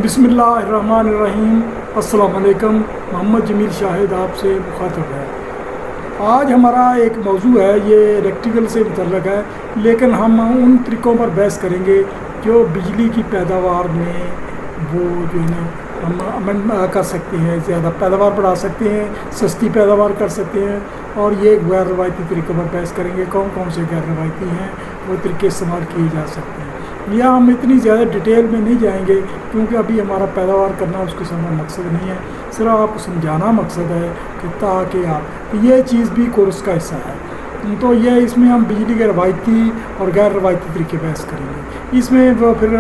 بسم اللہ الرحمن الرحیم۔ السلام علیکم۔ محمد جمیل شاہد آپ سے مخاطب ہے۔ آج ہمارا ایک موضوع ہے، یہ الیکٹریکل سے متعلق ہے، لیکن ہم ان طریقوں پر بحث کریں گے جو بجلی کی پیداوار میں وہ جو ہے نا ہم عمل کر سکتے ہیں، زیادہ پیداوار بڑھا سکتے ہیں، سستی پیداوار کر سکتے ہیں، اور یہ غیر روایتی طریقوں پر بحث کریں گے کون کون سے غیر روایتی ہیں وہ طریقے استعمال کیے جا سکتے ہیں۔ یا ہم اتنی زیادہ ڈیٹیل میں نہیں جائیں گے کیونکہ ابھی ہمارا پیداوار کرنا اس قسم کا مقصد نہیں ہے، صرف آپ کو سمجھانا مقصد ہے کہ تاکہ آپ یہ چیز بھی کورس کا حصہ ہے۔ تو یہ اس میں ہم بجلی کے روایتی اور غیر روایتی طریقے بحث کریں گے۔ اس میں پھر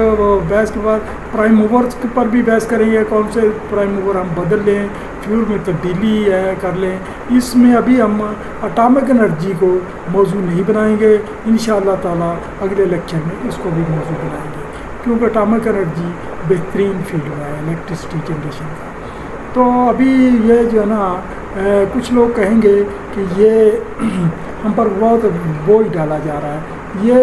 بحث کے بعد پرائم موورس پر بھی بحث کریں گے، کون سے پرائم موور ہم بدل لیں، فیول میں تبدیلی کر لیں۔ اس میں ابھی ہم اٹامک انرجی کو موضوع نہیں بنائیں گے، انشاءاللہ تعالیٰ اگلے لیکچر میں اس کو بھی موضوع بنائیں گے، کیونکہ اٹامک انرجی بہترین فیلڈ ہے الیکٹرسٹی جنریشن کا۔ تو ابھی یہ جو ہے نا کچھ لوگ کہیں گے کہ یہ ہم پر بہت بوجھ ڈالا جا رہا ہے۔ یہ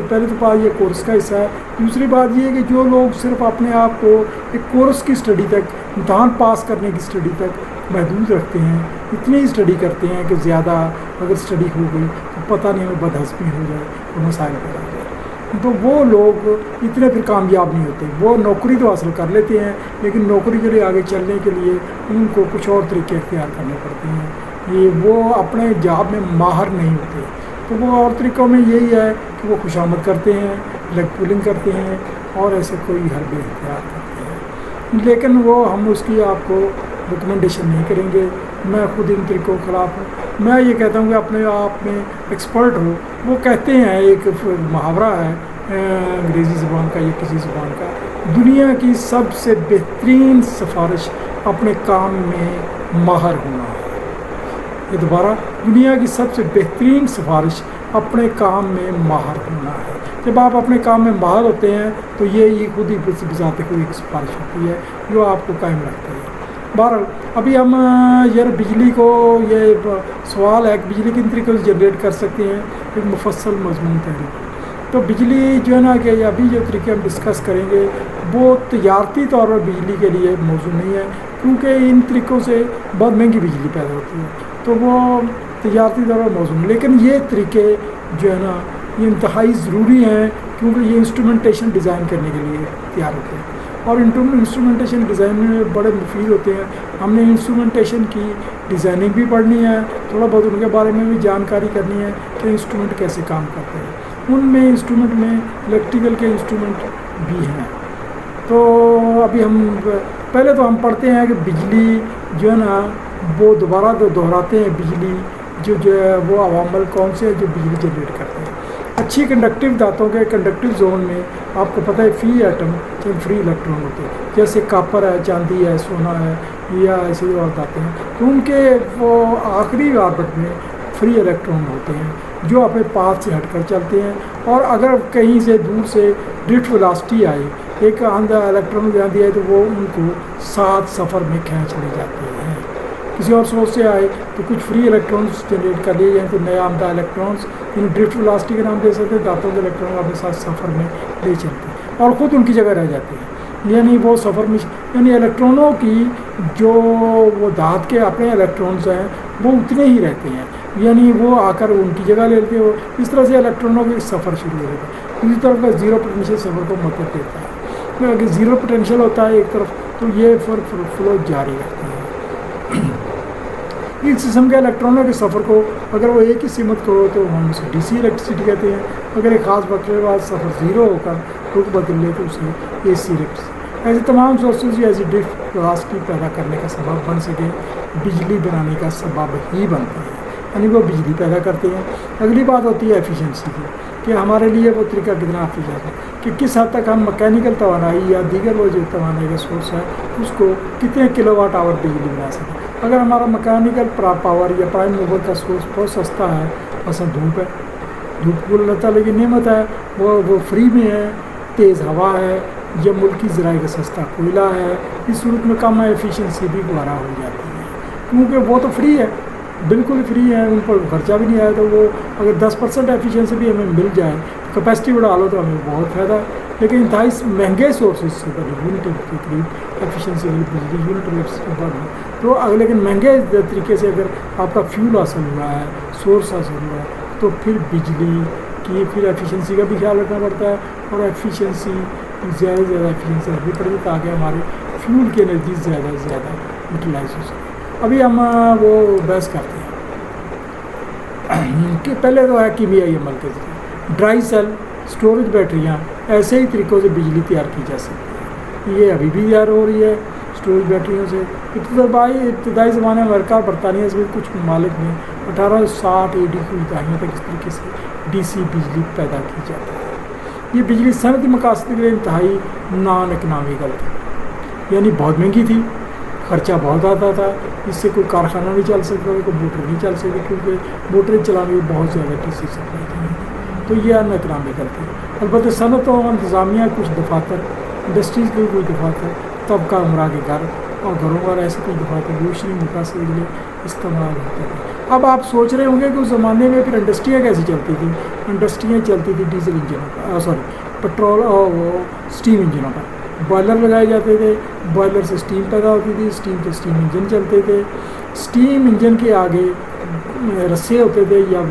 پہلے تو بات یہ کورس کا حصہ ہے، دوسری بات یہ کہ جو لوگ صرف اپنے آپ کو ایک کورس کی اسٹڈی تک، امتحان پاس کرنے کی اسٹڈی تک محدود رکھتے ہیں، اتنی اسٹڈی کرتے ہیں کہ زیادہ اگر اسٹڈی ہو گئی تو پتہ نہیں ہمیں بدہضمی ہو جائے تو مسائل پیدا ہو جائے، تو وہ لوگ اتنے پھر کامیاب نہیں ہوتے۔ وہ نوکری تو حاصل کر لیتے ہیں لیکن نوکری کے لیے آگے چلنے کے لیے ان کو کچھ اور طریقے اختیار کرنے پڑتے ہیں، یہ وہ اپنے جاب میں ماہر نہیں ہوتے۔ تو وہ اور طریقوں میں یہی ہے کہ وہ خوشامد کرتے ہیں، لیگ پولنگ کرتے ہیں اور ایسے کوئی حربے اختیار کرتے ہیں، لیکن وہ ہم اس کی آپ کو ریکمنڈیشن نہیں کریں گے۔ میں خود ان طریقوں کے خلاف ہوں۔ میں یہ کہتا ہوں کہ اپنے آپ میں ایکسپرٹ ہو۔ وہ کہتے ہیں، ایک محاورہ ہے انگریزی زبان کا یا کسی زبان کا، دنیا کی سب سے بہترین سفارش اپنے کام میں ماہر ہونا ہے۔ یہ دوبارہ، دنیا کی سب سے بہترین سفارش اپنے کام میں ماہر ہونا ہے۔ جب آپ اپنے کام میں ماہر ہوتے ہیں تو یہ خود ہی بذات خود ایک سفارش ہوتی ہے جو آپ کو قائم رکھتی ہے۔ بہرحال ابھی ہم یار بجلی کو، یہ سوال ہے کہ بجلی کن طریقے سے جنریٹ کر سکتے ہیں، ایک مفصل مضمون تحریر۔ تو بجلی جو ہے نا کہ ابھی جو طریقے ہم ڈسکس کریں گے وہ تجارتی طور پر بجلی کے لیے موضوع نہیں ہے، کیونکہ ان طریقوں سے بہت مہنگی بجلی پیدا ہوتی ہے، تو وہ تجارتی طور پر موضوع نہیں۔ لیکن یہ طریقے جو ہے نا یہ انتہائی ضروری ہیں، کیونکہ یہ انسٹرومنٹیشن ڈیزائن کرنے کے لیے تیار ہوتے ہیں، اور انسٹرومنٹیشن ڈیزائن میں بڑے مفید ہوتے ہیں۔ ہم نے انسٹرومنٹیشن کی ڈیزائننگ بھی پڑھنی ہے، تھوڑا بہت ان کے بارے میں بھی جانکاری کرنی ہے کہ انسٹرومنٹ کیسے کام کرتے ہیں۔ ان میں انسٹرومنٹ میں الیکٹریکل کے انسٹرومنٹ بھی ہیں۔ تو ابھی ہم پہلے تو ہم پڑھتے ہیں کہ بجلی جو ہے نا وہ دوبارہ دہراتے ہیں، بجلی جو ہے وہ عوامل کون سے ہیں جو بجلی جنریٹ کرتے ہیں۔ اچھی کنڈکٹیو دھاتوں کے کنڈکٹیو زون میں آپ کو پتہ ہے فی ایٹم فری الیکٹران ہوتے ہیں، جیسے کاپر ہے، چاندی ہے، سونا ہے، یا ایسے اور دھاتیں ہیں، تو ان کے وہ آخری آربٹ میں فری الیکٹران ہوتے ہیں جو اپنے پاتھ سے ہٹ کر چلتے ہیں، اور اگر کہیں سے دور سے ڈرفٹ ویلاسٹی آئے، ایک آندھا الیکٹران جہاں دیا ہے تو وہ ان کو ساتھ سفر میں کھینچ لے جاتے ہیں۔ کسی اور سورس سے آئے تو کچھ فری الیکٹرانس جنریٹ کر لیے جائیں تو نیا آمدہ الیکٹرانس، یعنی ڈرفٹ ویلاسٹی کے نام دے سکتے ہیں، دھاتوں کے الیکٹران اپنے ساتھ سفر میں لے چلتے ہیں اور خود ان کی جگہ رہ جاتے ہیں، یعنی وہ سفر میں، یعنی الیکٹرانوں کی جو وہ دھات کے اپنے الیکٹرانس ہیں وہ اتنے ہی رہتے ہیں، یعنی وہ آ کر ان کی جگہ لے لیتے ہیں۔ اس طرح سے الیکٹرانوں کے سفر شروع ہو جاتا ہے۔ دوسری طرف کا زیرو پوٹینشیل سفر کو مدد دیتا ہے۔ اگر زیرو پوٹینشیل ہوتا ہے ایک طرف تو یہ فلو جاری رہتی ہے۔ اس قسم کے الیکٹرانوں کے سفر کو اگر وہ ایک ہی سمت کو ہو تو ہم اسے ڈی سی الیکٹریسٹی کہتے ہیں، اگر ایک خاص وقت کے بعد سفر زیرو ہو کر رخ بدل لے تو اسے اے سی الیکٹریسٹی۔ ایسے تمام سورسز ایسی ڈرفٹ ویلاسٹی پیدا کرنے کا سبب بن سکے، بجلی بنانے کا سبب ہی بنتے ہیں، یعنی وہ بجلی پیدا کرتے ہیں۔ اگلی بات ہوتی ہے ایفیشنسی کی، کہ ہمارے لیے وہ طریقہ کتنا ایفیشنٹ ہے، کہ کس حد تک ہم مکینیکل توانائی یا دیگر وہ جو توانائی کا سورس ہے اس کو کتنے کلو واٹ آور بجلی بنا سکیں۔ اگر ہمارا مکینیکل پاور یا پرائم موور کا سورس بہت سستا ہے، مثلا دھوپ ہے، دھوپ کو اللہ تعالیٰ کی نعمت ہے، وہ فری میں ہے، تیز ہوا ہے، یا ملکی ذرائع کا سستا کوئلہ ہے، اس صورت میں کم ایفیشنسی بھی گوارا ہو جاتی ہے، کیونکہ وہ تو فری ہے، بالکل فری ہے، ان پر خرچہ بھی نہیں آیا، تو وہ اگر 10% ایفیشنسی بھی ہمیں مل جائے، کیپیسٹی بڑھا لو تو ہمیں بہت فائدہ ہے۔ لیکن انتہائی مہنگے سورسز سے بنے، یونٹ کے قریب ایفیشنسی والی بجلی یونٹ ریٹ سے بڑھنا، تو لیکن مہنگے طریقے سے اگر آپ کا فیول حاصل ہوا ہے، سورس حاصل ہوا ہے، تو پھر بجلی کی پھر ایفیشنسی کا بھی خیال رکھنا پڑتا ہے، اور ایفیشنسی زیادہ سے زیادہ ایفیشنسی رکھنی پڑتی ہے تاکہ ہمارے فیول کی انرجی زیادہ سے زیادہ یوٹیلائز ہو سکے۔ ابھی ہم وہ بحث کرتے ہیں کہ پہلے تو ہے کیمیائی عمل کے ذریعے ڈرائی سیل اسٹوریج بیٹریاں ایسے ہی طریقوں سے بجلی تیار کی جا سکتی ہے، یہ ابھی بھی تیار ہو رہی ہے اسٹوریج بیٹریوں سے۔ ابتدائی زمانے میں امریکہ اور برطانیہ سے کچھ ممالک میں 1860 AD کی دہائیوں تک اس طریقے سے ڈی سی بجلی پیدا کی جاتی ہے۔ یہ بجلی صنعتی مقاصد کے لیے انتہائی نان اکنامیکل تھی، یعنی بہت مہنگی تھی، خرچہ بہت آتا تھا، اس سے کوئی کارخانہ نہیں چل سکتا، کوئی موٹر نہیں چل سکتی، کیونکہ موٹریں چلانے میں بہت زیادہ ڈی سی سپلائی تھی، تو یہ ان اکنامیکل تھی۔ البتہ صنعت و انتظامیہ کچھ دفاتر، انڈسٹریز کے کوئی دفاتر، طبقہ عمرہ کے گھر اور گھروں پر ایسے کچھ دفاتر روشنی مقاصد کے لیے استعمال ہوتے تھے۔ اب آپ سوچ رہے ہوں گے کہ اس زمانے میں پھر انڈسٹریاں کیسے چلتی تھیں؟ انڈسٹریاں چلتی تھیں ڈیزل انجنوں پر، پٹرول اور وہ اسٹیم انجنوں پر، بوائلر لگائے جاتے تھے، بوائلر سے اسٹیم پیدا ہوتی تھی، اسٹیم سے اسٹیم انجن چلتے تھے، اسٹیم انجن کے آگے رسے ہوتے تھے یا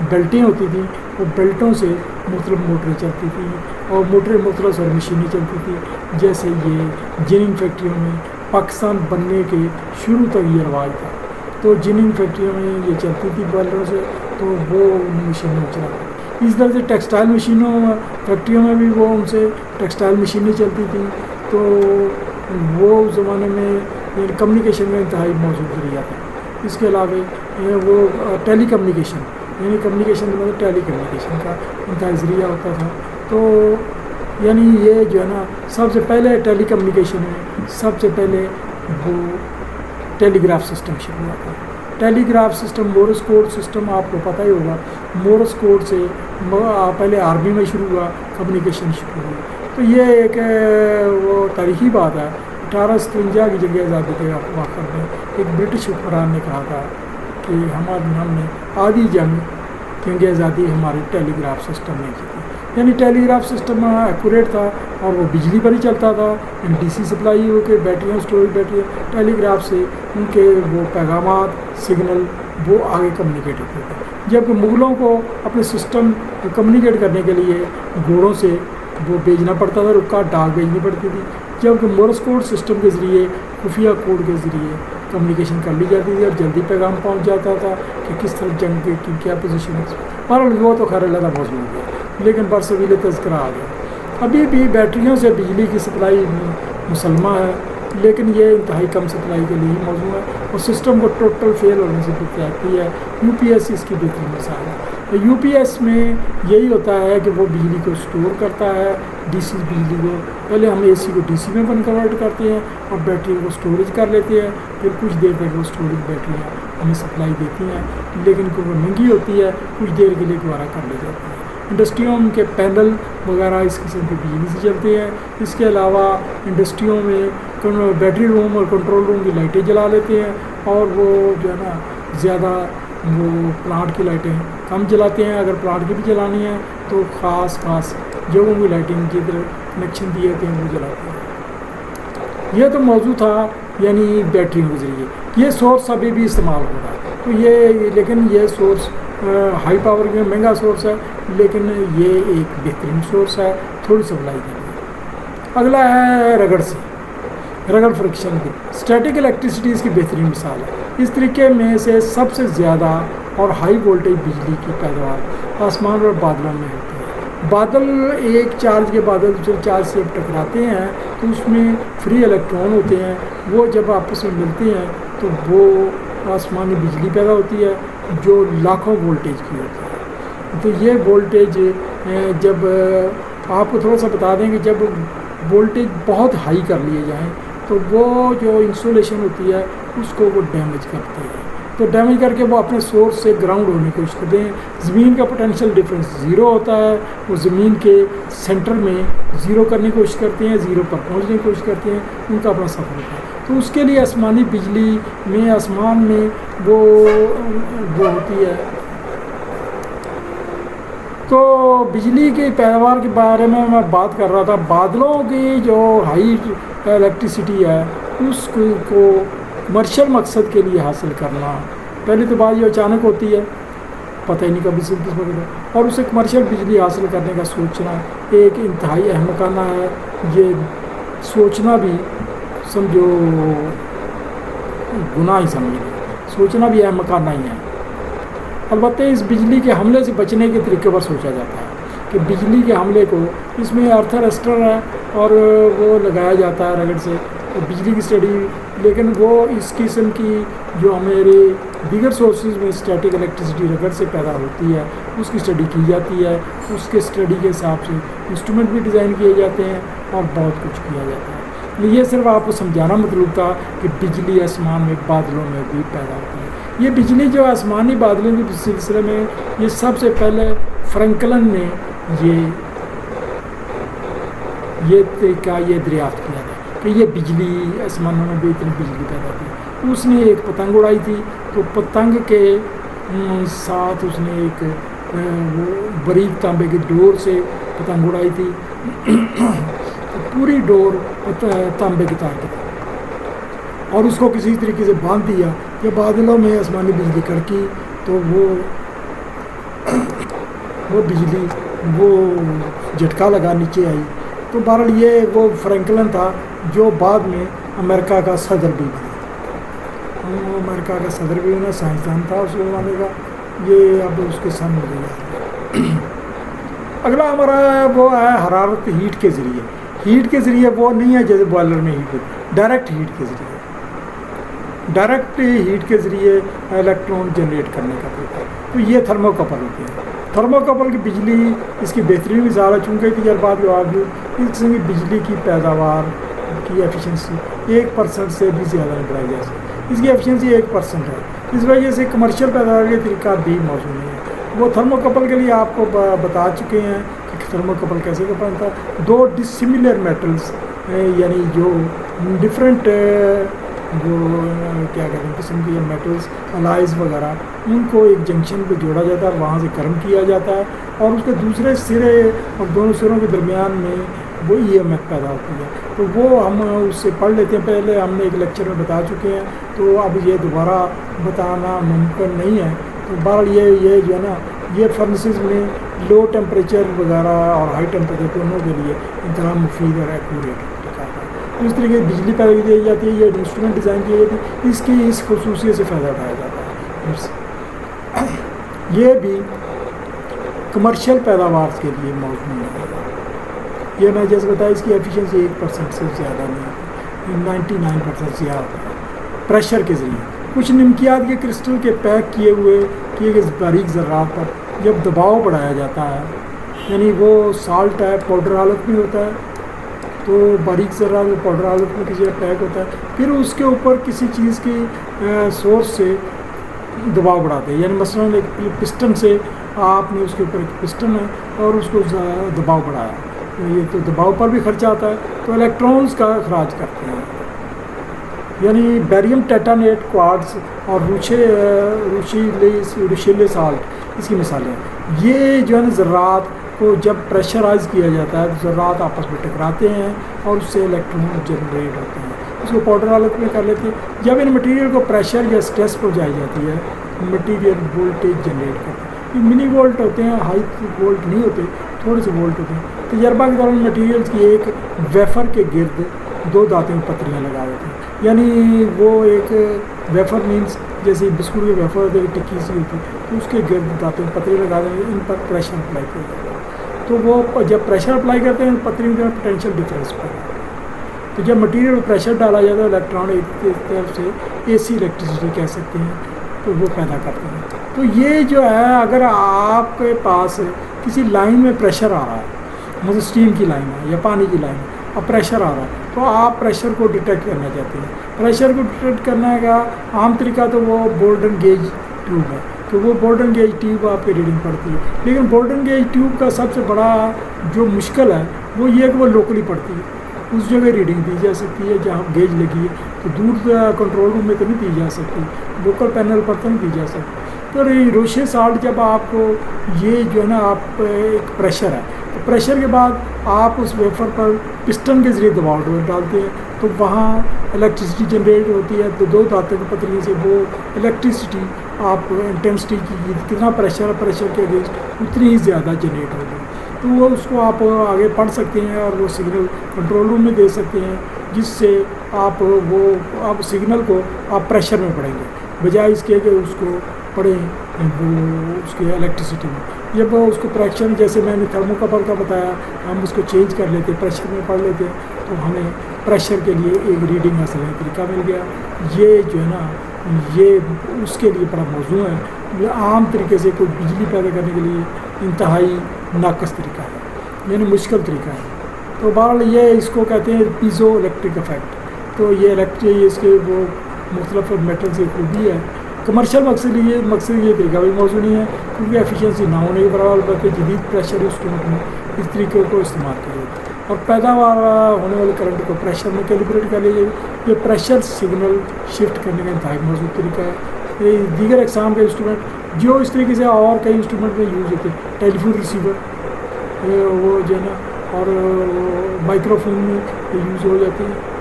بیلٹیں ہوتی تھیں، وہ بیلٹوں سے مختلف موٹریں چلتی تھیں، اور موٹریں مختلف اور مشینیں چلتی تھیں، جیسے یہ جننگ فیکٹریوں میں پاکستان بننے کے شروع تک یہ رواج تھا، تو جننگ فیکٹریوں میں یہ چلتی تھی بوائلروں سے، تو وہ ان مشینوں میں چلاتے تھے۔ اس طرح سے ٹیکسٹائل مشینوں فیکٹریوں میں بھی وہ ان سے ٹیکسٹائل مشینیں چلتی تھیں، تو وہ اس زمانے میں کمیونیکیشن میں انتہائی موجود ذریعہ تھا۔ اس کے علاوہ وہ ٹیلی کمیونیکیشن، یعنی کمیونیکیشن مطلب ٹیلی کمیونیکیشن کا انتہائی ذریعہ ہوتا تھا، تو یعنی یہ جو ہے نا سب سے پہلے ٹیلی کمیونیکیشن میں سب سے پہلے وہ ٹیلی گراف سسٹم شروع ہوا تھا۔ Telegraph system Morse code system آپ کو پتہ ہی ہوگا، مورس کوڈ سے پہلے آرمی میں شروع ہوا، کمیونیکیشن شروع ہوئی، تو یہ ایک وہ تاریخی بات ہے۔ 1857 کی جنگ آزادی کے واقعہ میں ایک برٹش حکمران نے کہا تھا کہ ہم نے آدھی جنگ آزادی ہمارے ٹیلی گراف سسٹم نے کی تھی، یعنی ٹیلی گراف سسٹم ایکوریٹ تھا اور وہ بجلی پر ہی چلتا تھا، ڈی سی سپلائی ہو کے بیٹریاں اسٹوریج بیٹریاں ٹیلی گراف سے ان کے وہ پیغامات سگنل وہ آگے کمیونیکیٹ ہوتے تھے، جبکہ مغلوں کو اپنے سسٹم کمیونیکیٹ کرنے کے لیے گھوڑوں سے وہ بھیجنا پڑتا تھا، رکا ڈاک بھیجنی پڑتی تھی، جبکہ مورس کوڈ سسٹم کے ذریعے خفیہ کوڈ کے ذریعے کمیونیکیشن کر لی جاتی تھی اور جلدی پیغام پہنچ جاتا تھا کہ کس طرح جنگ کی کیا پوزیشن ہے۔ پر وہ تو خیر اللہ کا موضوع ہے، لیکن برصغیر تذکرہ آ گیا۔ ابھی بھی بیٹریوں سے بجلی کی سپلائی مسلمہ ہے، لیکن یہ انتہائی کم سپلائی کے لیے ہی موضوع ہے، اور سسٹم کو ٹوٹل فیل ہونے سے بچاتی ہے۔ یو پی ایس اس کی بہترین مثال ہے۔ یو پی ایس میں یہی ہوتا ہے کہ وہ بجلی کو اسٹور کرتا ہے، ڈی سی بجلی کو، پہلے ہم اے سی کو ڈی سی میں کنورٹ کرتے ہیں اور بیٹری کو اسٹوریج کر لیتے ہیں، پھر کچھ دیر تک وہ اسٹوریج بیٹریاں ہمیں سپلائی دیتی ہیں، لیکن وہ مہنگی ہوتی ہے، کچھ دیر کے لیے گوارا کر لی جاتی ہے۔ انڈسٹریوں کے پینل وغیرہ اس قسم کی بجلی سے چلتے ہیں۔ اس کے علاوہ انڈسٹریوں میں بیٹری روم اور کنٹرول روم کی لائٹیں جلا لیتے ہیں، اور وہ جو ہے نا زیادہ وہ پلانٹ کی لائٹیں کم جلاتے ہیں، اگر پلانٹ کی بھی جلانی ہے تو خاص جگہوں کی لائٹنگ جدھر کنیکشن دیے ہوتے ہیں وہ جلاتے ہیں۔ یہ تو موضوع تھا یعنی بیٹریوں کے ذریعے، یہ سورس ابھی بھی استعمال ہو رہا ہے، تو یہ لیکن یہ سورس ہائی پاور کے مہنگا سورس ہے، لیکن یہ ایک بہترین سورس ہے تھوڑی سپلائی کے لیے۔ اگلا ہے رگڑ سے، رگڑ فرکشن کی اسٹیٹک الیکٹریسٹی اس کی بہترین مثال ہے۔ اس طریقے میں سے سب سے زیادہ اور ہائی وولٹیج بجلی کی پیداوار آسمان اور بادلوں میں ہوتی ہے۔ بادل ایک چارج کے بادل دوسرے چارج سے ٹکراتے ہیں تو اس میں فری الیکٹران ہوتے ہیں، وہ جب آپس میں ملتے ہیں تو وہ آسمانی بجلی پیدا ہوتی ہے جو لاکھوں وولٹیج کی ہوتی ہے۔ تو یہ وولٹیج جب آپ کو تھوڑا سا بتا دیں کہ جب وولٹیج بہت ہائی کر لیے جائیں تو وہ جو انسولیشن ہوتی ہے اس کو وہ ڈیمیج کرتے ہیں، تو ڈیمیج کر کے وہ اپنے سورس سے گراؤنڈ ہونے کی کوشش کرتے ہیں۔ زمین کا پوٹینشیل ڈفرینس زیرو ہوتا ہے، وہ زمین کے سینٹر میں زیرو کرنے کی کوشش کرتے ہیں، زیرو پر پہنچنے کی کوشش کرتے ہیں، ان کا اپنا سفر ہوتا ہے۔ تو اس کے لیے آسمانی بجلی میں آسمان میں وہ ہوتی ہے تو بجلی کی پیداوار کے بارے میں بات کر رہا تھا. بادلوں کی جو ہائی الیکٹریسٹی ہے اس کو کمرشل مقصد کے لیے حاصل کرنا، پہلی تو بات یہ اچانک ہوتی ہے، پتہ ہی نہیں کبھی سے کس وقت ہے، اور اسے کمرشل بجلی حاصل کرنے کا سوچنا ایک انتہائی احمقانہ ہے. یہ سوچنا بھی سمجھو گناہ ہی سمجھ لیں، سوچنا بھی احمقانہ ہی ہے. البتہ اس بجلی کے حملے سے بچنے کے طریقے پر سوچا جاتا ہے کہ بجلی کے حملے کو اس میں ارتھ ارسٹر ہے اور وہ لگایا جاتا ہے رگڑ سے بجلی کی اسٹڈی، لیکن وہ اس قسم کی جو ہمارے دیگر سورسز میں اسٹیٹک الیکٹریسٹی رگڑ سے پیدا ہوتی ہے اس کی اسٹڈی کی جاتی ہے. اس کے اسٹڈی کے حساب سے انسٹرومنٹ بھی ڈیزائن کیے جاتے ہیں اور بہت کچھ کیا جاتا ہے. یہ صرف آپ کو سمجھانا مطلوب تھا کہ بجلی آسمان میں بادلوں میں بھی پیدا ہوتی ہے. یہ بجلی جو آسمانی بادلوں کے سلسلے میں یہ سب سے پہلے فرینکلن نے یہ طریقہ یہ دریافت کیا تھا کہ یہ بجلی آسمانوں میں بھی اتنی بجلی پیدا ہوتی. اس نے ایک پتنگ اڑائی تھی، تو پتنگ کے ساتھ اس نے ایک باریک تانبے کی ڈور سے پتنگ اڑائی تھی. پوری ڈور تانبے کی تار کی تھی اور اس کو کسی طریقے سے باندھ دیا کہ بادلوں میں آسمانی بجلی کڑکی تو وہ بجلی وہ جھٹکا لگا نیچے آئی. تو بہرحال یہ وہ فرینکلن تھا جو بعد میں امریکہ کا صدر بھی بنا. امریکہ کا صدر بھی بنا، سائنسدان تھا اس زمانے کا. یہ اب اس کے سامنے گیا. اگلا ہمارا وہ ہے حرارت ہیٹ کے ذریعے. ہیٹ کے ذریعے وہ نہیں ہے جیسے بوائلر میں ہیٹ، ڈائریکٹ ہیٹ کے ذریعے، ڈائریکٹ ہیٹ کے ذریعے الیکٹران جنریٹ کرنے کا طریقہ. تو یہ تھرموکپل ہوتے ہیں. تھرموکپل کی بجلی اس کی بہترین مثال ہے، چونکہ تجربات کے باوجود اس قسم کی بجلی کی پیداوار کی ایفیشنسی 1% سے بھی زیادہ نہیں بڑھائی جا سکتی. اس کی ایفیشنسی 1% ہے. اس وجہ سے کمرشل پیداوار کے طریقہ بھی موجود نہیں ہے. وہ تھرموکپل کے لیے آپ کو بتا چکے ہیں کہ تھرموکپل کیسے بنتا ہے. دو ڈسیملر میٹلز یعنی جو ڈفرینٹ جو کیا کہتے ہیں قسم کی میٹلز الائز وغیرہ، ان کو ایک جنکشن پہ جوڑا جاتا ہے، وہاں سے گرم کیا جاتا ہے اور اس کے دوسرے سرے اور دونوں سروں کے درمیان میں وہ ای ایم ایف پیدا ہوتی ہے. تو وہ ہم اس سے پڑھ لیتے ہیں، پہلے ہم نے ایک لیکچر میں بتا چکے ہیں، تو اب یہ دوبارہ بتانا ممکن نہیں ہے. تو بہرحال یہ جو ہے نا یہ فرنسز میں لو ٹیمپریچر وغیرہ اور ہائی ٹیمپریچر دونوں کے لیے انتہا مفید اور ایکوریٹ. اس طریقے سے بجلی پیدا کی جاتی ہے. یہ انسٹرومنٹ ڈیزائن کیے جاتے ہیں، اس کی اس خصوصیت سے فائدہ اٹھایا جاتا ہے. یہ بھی کمرشل پیداوار کے لیے موزوں ہے. یہ میں جیسے بتایا اس کی ایفیشنسی 1% سے زیادہ نہیں، 99% زیادہ ہے. پریشر کے ذریعے کچھ نمکیات کے کرسٹل کے پیک کیے گئے باریک ذرات پر جب دباؤ بڑھایا جاتا ہے، یعنی وہ سالٹ ہے پاؤڈر حالت میں ہوتا ہے، تو باریک ذرات پاؤڈر حالت میں کسی جگہ پیک ہوتا ہے، پھر اس کے اوپر کسی چیز کی سورس سے دباؤ بڑھاتے ہیں. یعنی مثلاً ایک پسٹن سے آپ نے اس کے اوپر ایک پسٹن ہے اور اس کو دباؤ بڑھایا، یہ تو دباؤ پر بھی خرچہ آتا ہے، تو الیکٹرانز کا اخراج کرتے ہیں. یعنی بیریم ٹیٹانیٹ کوارٹز اور روشیلے سالٹ اس کی مثالیں ہیں. یہ جو ہے نا ذرات کو جب پریشرائز کیا جاتا ہے تو ذرات آپس میں ٹکراتے ہیں اور اس سے الیکٹران جنریٹ ہوتے ہیں. اس کو پاؤڈر حالت میں کر لیتے ہیں. جب ان مٹیریل کو پریشر یا اسٹریس پہنچائی جاتی ہے مٹیریل وولٹیج جنریٹ کرتا ہے. یہ منی وولٹ ہوتے ہیں، ہائی وولٹ نہیں ہوتے، تھوڑے سے وولٹ ہوتے ہیں. تجربہ کے دوران مٹیریلز کی ایک ویفر کے گرد 2 دانتیں پتریاں لگا دیتے ہیں. یعنی وہ ایک ویفر مینس جیسے بسکٹ کے ویفر ہوتے ہیں ٹکی سی ہوتی ہے، تو اس کے گرد دانتیں پتری لگا دیں گے. ان پر پریشر اپلائی کیا جاتا ہے. تو وہ جب پریشر اپلائی کرتے ہیں پتری میں پوٹینشیل ڈفرینس پر. تو جب مٹیریل میں پریشر ڈالا جاتا ہے الیکٹران ایک طرف سے اے سی الیکٹریسٹی کہہ سکتے ہیں، تو وہ پیدا کرتے ہیں. تو یہ جو ہے اگر آپ کے پاس کسی لائن میں پریشر آ رہا ہے، مطلب اسٹیم کی لائن ہے یا پانی کی لائن ہے، اب پریشر آ رہا ہے، تو آپ پریشر کو ڈیٹیکٹ کرنا چاہتے ہیں. پریشر کو ڈیٹیکٹ کرنے کا عام طریقہ تو وہ بولڈن گیج ٹیوب ہے، تو وہ بولڈن گیج ٹیوب آپ کی ریڈنگ پڑتی ہے. لیکن بولڈن گیج ٹیوب کا سب سے بڑا جو مشکل ہے وہ یہ ہے کہ وہ لوکلی پڑتی ہے. اس جگہ ریڈنگ دی جا سکتی ہے جہاں گیج لگی ہے، تو دور کنٹرول روم میں تو نہیں دی جا سکتی، لوکل پینل پر تو نہیں دی جا سکتی. تو روشے سالٹ جب آپ کو یہ جو ہے نا آپ ایک پریشر ہے، تو پریشر کے بعد آپ اس ویفر پر پسٹن کے ذریعے دباؤ ڈالتے ہیں تو وہاں الیکٹریسٹی جنریٹ ہوتی ہے، تو دو دھاتوں کی پتلی سے وہ الیکٹریسٹی آپ انٹینسٹی کی کتنا پریشر کے اگینسٹ اتنی ہی زیادہ جنریٹ ہوگی، تو وہ اس کو آپ آگے پڑھ سکتے ہیں اور وہ سگنل کنٹرول روم میں دے سکتے ہیں، جس سے آپ سگنل کو آپ پریشر میں پڑھیں گے بجائے اس کے کہ اس کو پڑھیں وہ اس کے الیکٹریسٹی میں۔ جب اس کو پریشر جیسے میں نے تھرموکپل کا بتایا، ہم اس کو چینج کر لیتے پریشر میں پڑھ لیتے تو ہمیں پریشر کے لیے ایک ریڈنگ حاصل کا طریقہ مل گیا۔ یہ جو ہے نا یہ اس کے لیے بڑا موضوع ہے، یہ عام طریقے سے کوئی بجلی پیدا کرنے کے لیے انتہائی ناقص طریقہ ہے، یعنی مشکل طریقہ ہے۔ تو بہرحال یہ اس کو کہتے ہیں پیزو الیکٹرک افیکٹ۔ تو یہ اس کے وہ مختلف میٹل سے خوبی ہے۔ کمرشل مقصد یہ طریقہ بھی موضوع نہیں ہے، کیونکہ ایفیشینسی نہ ہونے کے برابر، بلکہ جدید پریشر انسٹرومنٹ میں اس طریقے کو استعمال کیا جاتا ہے اور پیداوار ہونے والے کرنٹ کو پریشر میں کیلیبریٹ کر لیا جائے۔ یہ پریشر سگنل شفٹ کرنے کا انتہائی موضوع طریقہ ہے۔ یہ دیگر اقسام کے انسٹرومنٹ جو اس طریقے سے اور کئی انسٹرومنٹ میں یوز ہوتے ہیں، ٹیلی فون ریسیور وہ جو ہے نا اور مائکرو فون میں یوز ہو جاتے ہیں۔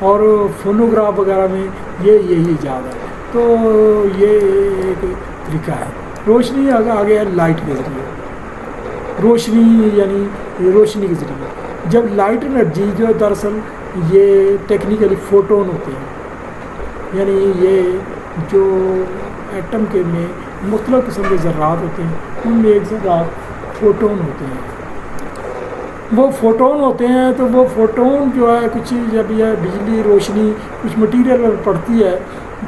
اور فونوگراف وغیرہ میں یہی ایجاد ہے۔ تو یہ ایک طریقہ ہے۔ روشنی آگے ہے لائٹ کے ذریعے، روشنی یعنی روشنی کے ذریعے جب لائٹ انرجی جو دراصل یہ ٹیکنیکلی فوٹون ہوتے ہیں، یعنی یہ جو ایٹم کے میں مختلف قسم کے ذرات ہوتے ہیں، ان میں ایک ذرات فوٹون ہوتے ہیں۔ وہ فوٹون ہوتے ہیں تو وہ فوٹون جو ہے کچھ جب یہ بجلی روشنی کچھ مٹیریل پر پڑتی ہے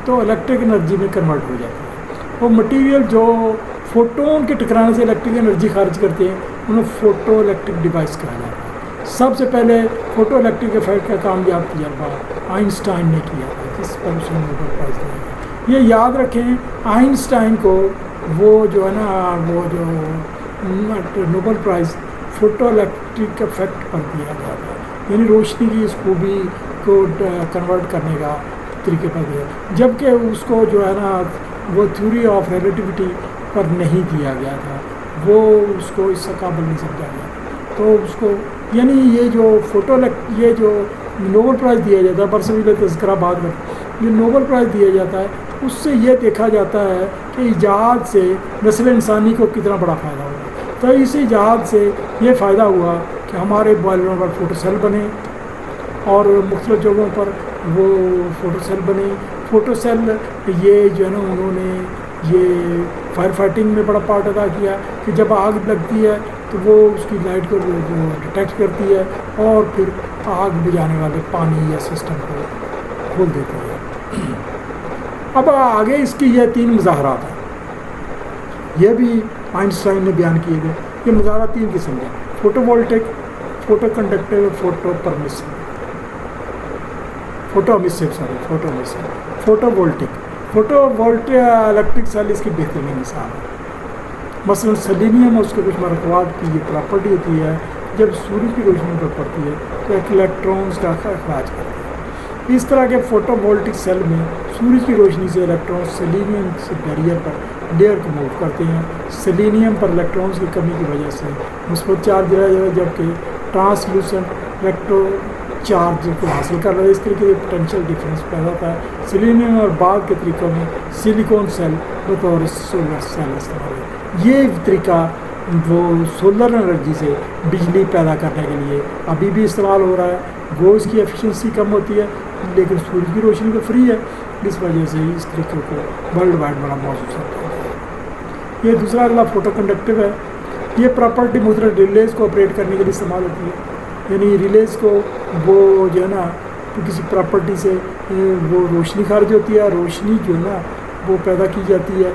تو الیکٹرک انرجی میں کنورٹ ہو جاتی ہے۔ وہ مٹیریل جو فوٹون کے ٹکرانے سے الیکٹرک انرجی خارج کرتے ہیں انہیں فوٹو الیکٹرک ڈیوائس کہا جاتا ہے۔ سب سے پہلے فوٹو الیکٹرک افیکٹ کا کامیاب تجربہ آئنسٹائن نے کیا تھا، جس پر اسے نوبل پرائز دیا گیا۔ یہ یاد رکھیں، آئنسٹائن کو وہ جو ہے نا وہ جو Nobel prize photoelectric effect پر دیا گیا تھا، یعنی روشنی کی اس خوبی کو کنورٹ کرنے کا طریقے پر دیا، جبکہ اس کو جو ہے نا وہ تھیوری آف ریلیٹیوٹی پر نہیں دیا گیا تھا، وہ اس کو اس سے قابل نہیں سمجھا گیا۔ تو اس کو یعنی یہ جو نوبل پرائز دیا جاتا ہے، برسبیل تذکرہ بعد میں یہ نوبل پرائز دیا جاتا ہے، اس سے یہ دیکھا جاتا ہے کہ ایجاد سے نسل انسانی کو کتنا بڑا فائدہ ہوا۔ تو اس ایجاد سے یہ فائدہ ہوا کہ ہمارے بوائلروں پر فوٹو سیل بنے اور مختلف جگہوں پر وہ فوٹو سیل بنے۔ فوٹو سیل یہ جو ہے نا انہوں نے یہ فائر فائٹنگ میں بڑا پارٹ ادا کیا کہ جب آگ لگتی ہے تو وہ اس کی لائٹ کو ڈیٹیکٹ کرتی ہے اور پھر آگ بجھانے والے پانی یا سسٹم کو کھول دیتی ہے۔ اب آگے اس کی یہ 3 مظاہرات ہیں، یہ بھی آئنسٹائن نے بیان کیے گئے۔ یہ مظاہرات 3 قسم کے، photovoltaic, photoconductive, photovoltaic electric cell اس کی بہترین مثال ہے۔ مثلاً سیلینیم اور اس کے کچھ مرکبات کی یہ پراپرٹی ہوتی ہے، جب سورج کی روشنی پر پڑتی ہے تو الیکٹرونز کا اخراج کرتی ہے۔ اس طرح کے فوٹو وولٹک سیل میں سورج کی روشنی سے الیکٹرون سیلینیم سے بیریئر پر لیئر کو موو کرتے ہیں۔ سیلینیم پر الیکٹرونز کی کمی کی وجہ سے مثبت چارج دیا جاتا ہے، جبکہ ٹرانسلوسنٹ الیکٹرو چارج کو حاصل کر رہے ہیں۔ اس طریقے سے پوٹینشیل ڈفرینس پیدا ہوتا ہے۔ سیلینیم اور بعد کے طریقوں میں سلیکون سیل بطور سولر سیل استعمال ہے۔ یہ طریقہ وہ سولر انرجی سے بجلی پیدا کرنے کے لیے ابھی بھی استعمال ہو رہا ہے۔ وہ اس کی ایفیشنسی کم ہوتی ہے لیکن سورج کی روشنی تو فری ہے، اس وجہ سے اس طریقے کو ورلڈ وائڈ بڑا موضوع سمجھا ہے۔ یہ دوسرا اگلا فوٹو کنڈکٹیو ہے۔ یہ پراپرٹی مختلف ریلیز کو آپریٹ کرنے کے لیے استعمال ہوتی ہے، یعنی ریلیز کو وہ جو ہے نا کسی پراپرٹی سے وہ روشنی خارج ہوتی ہے، روشنی جو ہے نا وہ پیدا کی جاتی ہے،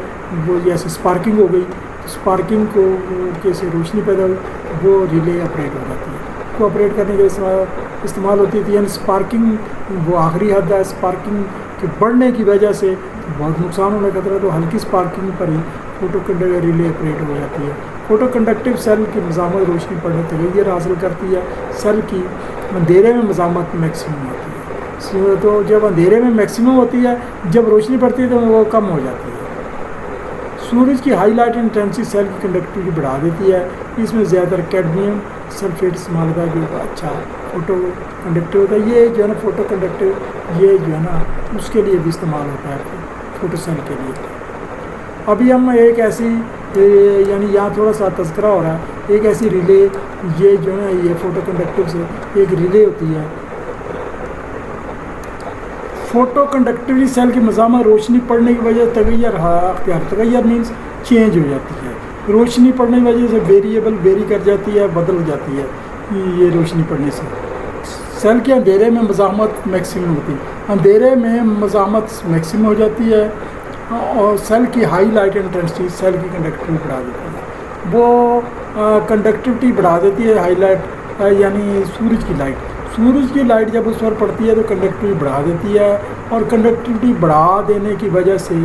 وہ جیسے اسپارکنگ ہو گئی، اسپارکنگ کو کیسے روشنی پیدا ہوئی وہ ریلے آپریٹ ہو جاتی ہے، کو آپریٹ کرنے کے استعمال ہوتی تھی۔ یعنی اسپارکنگ وہ آخری حد ہے، اسپارکنگ کے بڑھنے کی وجہ سے بہت نقصان ہونے کا خطرہ، تو ہلکی اسپارکنگ پر ہی فوٹو کنڈکٹر ریلے آپریٹ ہو جاتی ہے۔ فوٹو کنڈکٹیو سیل کی مزاحمت روشنی پڑنے تغیر حاصل کرتی ہے، سیل کی اندھیرے میں مزاحمت میکسیمم ہوتی ہے۔ تو جب اندھیرے میں میکسیمم ہوتی ہے، جب روشنی پڑتی ہے تو وہ کم ہو جاتی ہے۔ سورج کی ہائی لائٹ انٹینسٹی سیل کی کنڈکٹیوٹی بڑھا دیتی ہے، اس میں زیادہ تر کیڈمیم سلفیٹ استعمال ہوتا ہے جو اچھا فوٹو کنڈکٹیو ہوتا ہے۔ یہ جو ہے نا فوٹو کنڈکٹیو، یہ جو ہے نا اس کے لیے بھی استعمال ہوتا ہے فوٹو سیل کے لیے۔ ابھی ہم ایک ایسی یعنی یہاں تھوڑا سا تذکرہ ہو رہا ہے، ایک ایسی ریلے، یہ جو ہے نا یہ فوٹو کنڈکٹیو سے ایک ریلے ہوتی ہے۔ فوٹو کنڈکٹیوٹی سیل کی مزاحمت روشنی پڑنے کی وجہ سے تغیر اختیار، تغیر مینس چینج ہو جاتی ہے، روشنی پڑنے کی وجہ سے ویریبل ویری کر جاتی ہے، بدل جاتی ہے یہ روشنی پڑنے سے۔ سیل کے اندھیرے میں مزاحمت میکسیمم ہوتی ہے، اندھیرے میں مزاحمت میکسیمم ہو جاتی ہے، اور سیل کی ہائی لائٹ انٹینسٹی سیل کی کنڈکٹیوٹی بڑھا دیتی ہے، وہ کنڈکٹیوٹی بڑھا دیتی ہے ہائی لائٹ، یعنی سورج کی لائٹ، سورج کی لائٹ جب اس پر پڑتی ہے تو کنڈکٹیوٹی بڑھا دیتی ہے، اور کنڈکٹیوٹی بڑھا دینے کی وجہ سے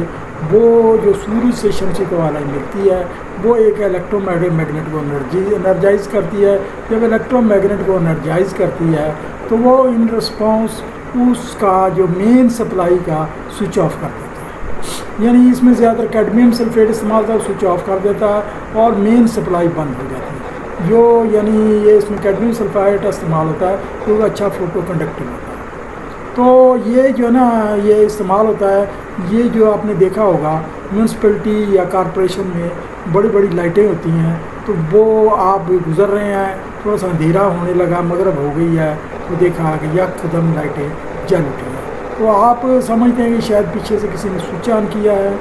وہ جو سورج سے شمسی توانائی ملتی ہے وہ ایک الیکٹرو میگنیٹ کو انرجائز کرتی ہے۔ جب الیکٹرو میگنیٹ کو انرجائز کرتی ہے تو وہ ان رسپانس اس کا جو مین سپلائی کا سوئچ آف کر دیتا ہے، یعنی اس میں زیادہ تر کیڈمیم سلفیٹ استعمال ہوتا ہے، سوئچ آف کر دیتا ہے اور مین سپلائی بند ہو جاتی ہے، جو یعنی یہ اس میں کیڈمیم سلفائٹ استعمال ہوتا ہے تو اچھا فوٹو کنڈکٹیو ہوتا ہے۔ تو یہ جو ہے نا یہ استعمال ہوتا ہے، یہ جو آپ نے دیکھا ہوگا میونسپلٹی یا کارپوریشن میں بڑی بڑی لائٹیں ہوتی ہیں، تو وہ آپ گزر رہے ہیں، تھوڑا سا اندھیرا ہونے لگا، مغرب ہو گئی ہے تو دیکھا کہ یک قدم لائٹیں جل اٹھی ہیں، تو آپ سمجھتے ہیں کہ شاید پیچھے سے کسی نے سوئچ آن کیا ہے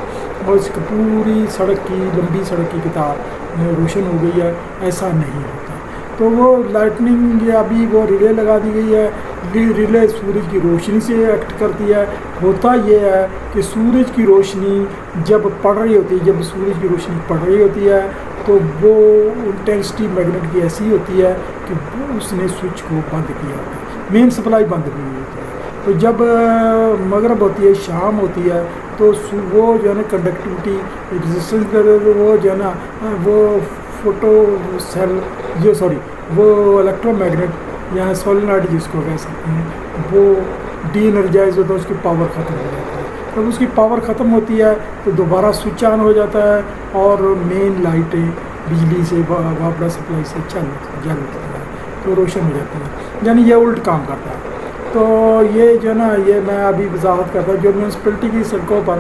اور اس کی پوری سڑک کی لمبی سڑک کی کتاب روشن ہو گئی ہے، ایسا نہیں ہوتا۔ تو وہ لائٹننگ ابھی وہ ریلے لگا دی گئی ہے، ریلے سورج کی روشنی سے ایکٹ کرتی ہے۔ ہوتا یہ ہے کہ سورج کی روشنی جب پڑ رہی ہوتی ہے، جب سورج کی روشنی پڑ رہی ہوتی ہے تو وہ انٹینسٹی میگنیٹ کی ایسی ہوتی ہے کہ اس نے سوئچ کو بند کیا ہوتا ہے، مین سپلائی بند ہوئی ہوتی ہے۔ تو جب مغرب ہوتی ہے، شام ہوتی ہے، تو وہ جو ہے نا کنڈکٹیوٹی ریزسٹنس وہ جو ہے نا وہ فوٹو سیل وہ الیکٹرو میگنیٹ یا سولینائڈ جس کو کہہ سکتے ہیں، وہ ڈی انرجائز ہوتا ہے، اس کی پاور ختم ہو جاتی ہے۔ جب اس کی پاور ختم ہوتی ہے تو دوبارہ سوئچ آن ہو جاتا ہے اور مین لائٹیں بجلی سے وابڑا سپلائی سے جل اٹھتی ہے تو روشن ہو جاتی ہے، یعنی یہ الٹ کام کرتا ہے۔ تو یہ جو ہے نا یہ میں ابھی وضاحت کرتا ہوں، جو میونسپلٹی کی سڑکوں پر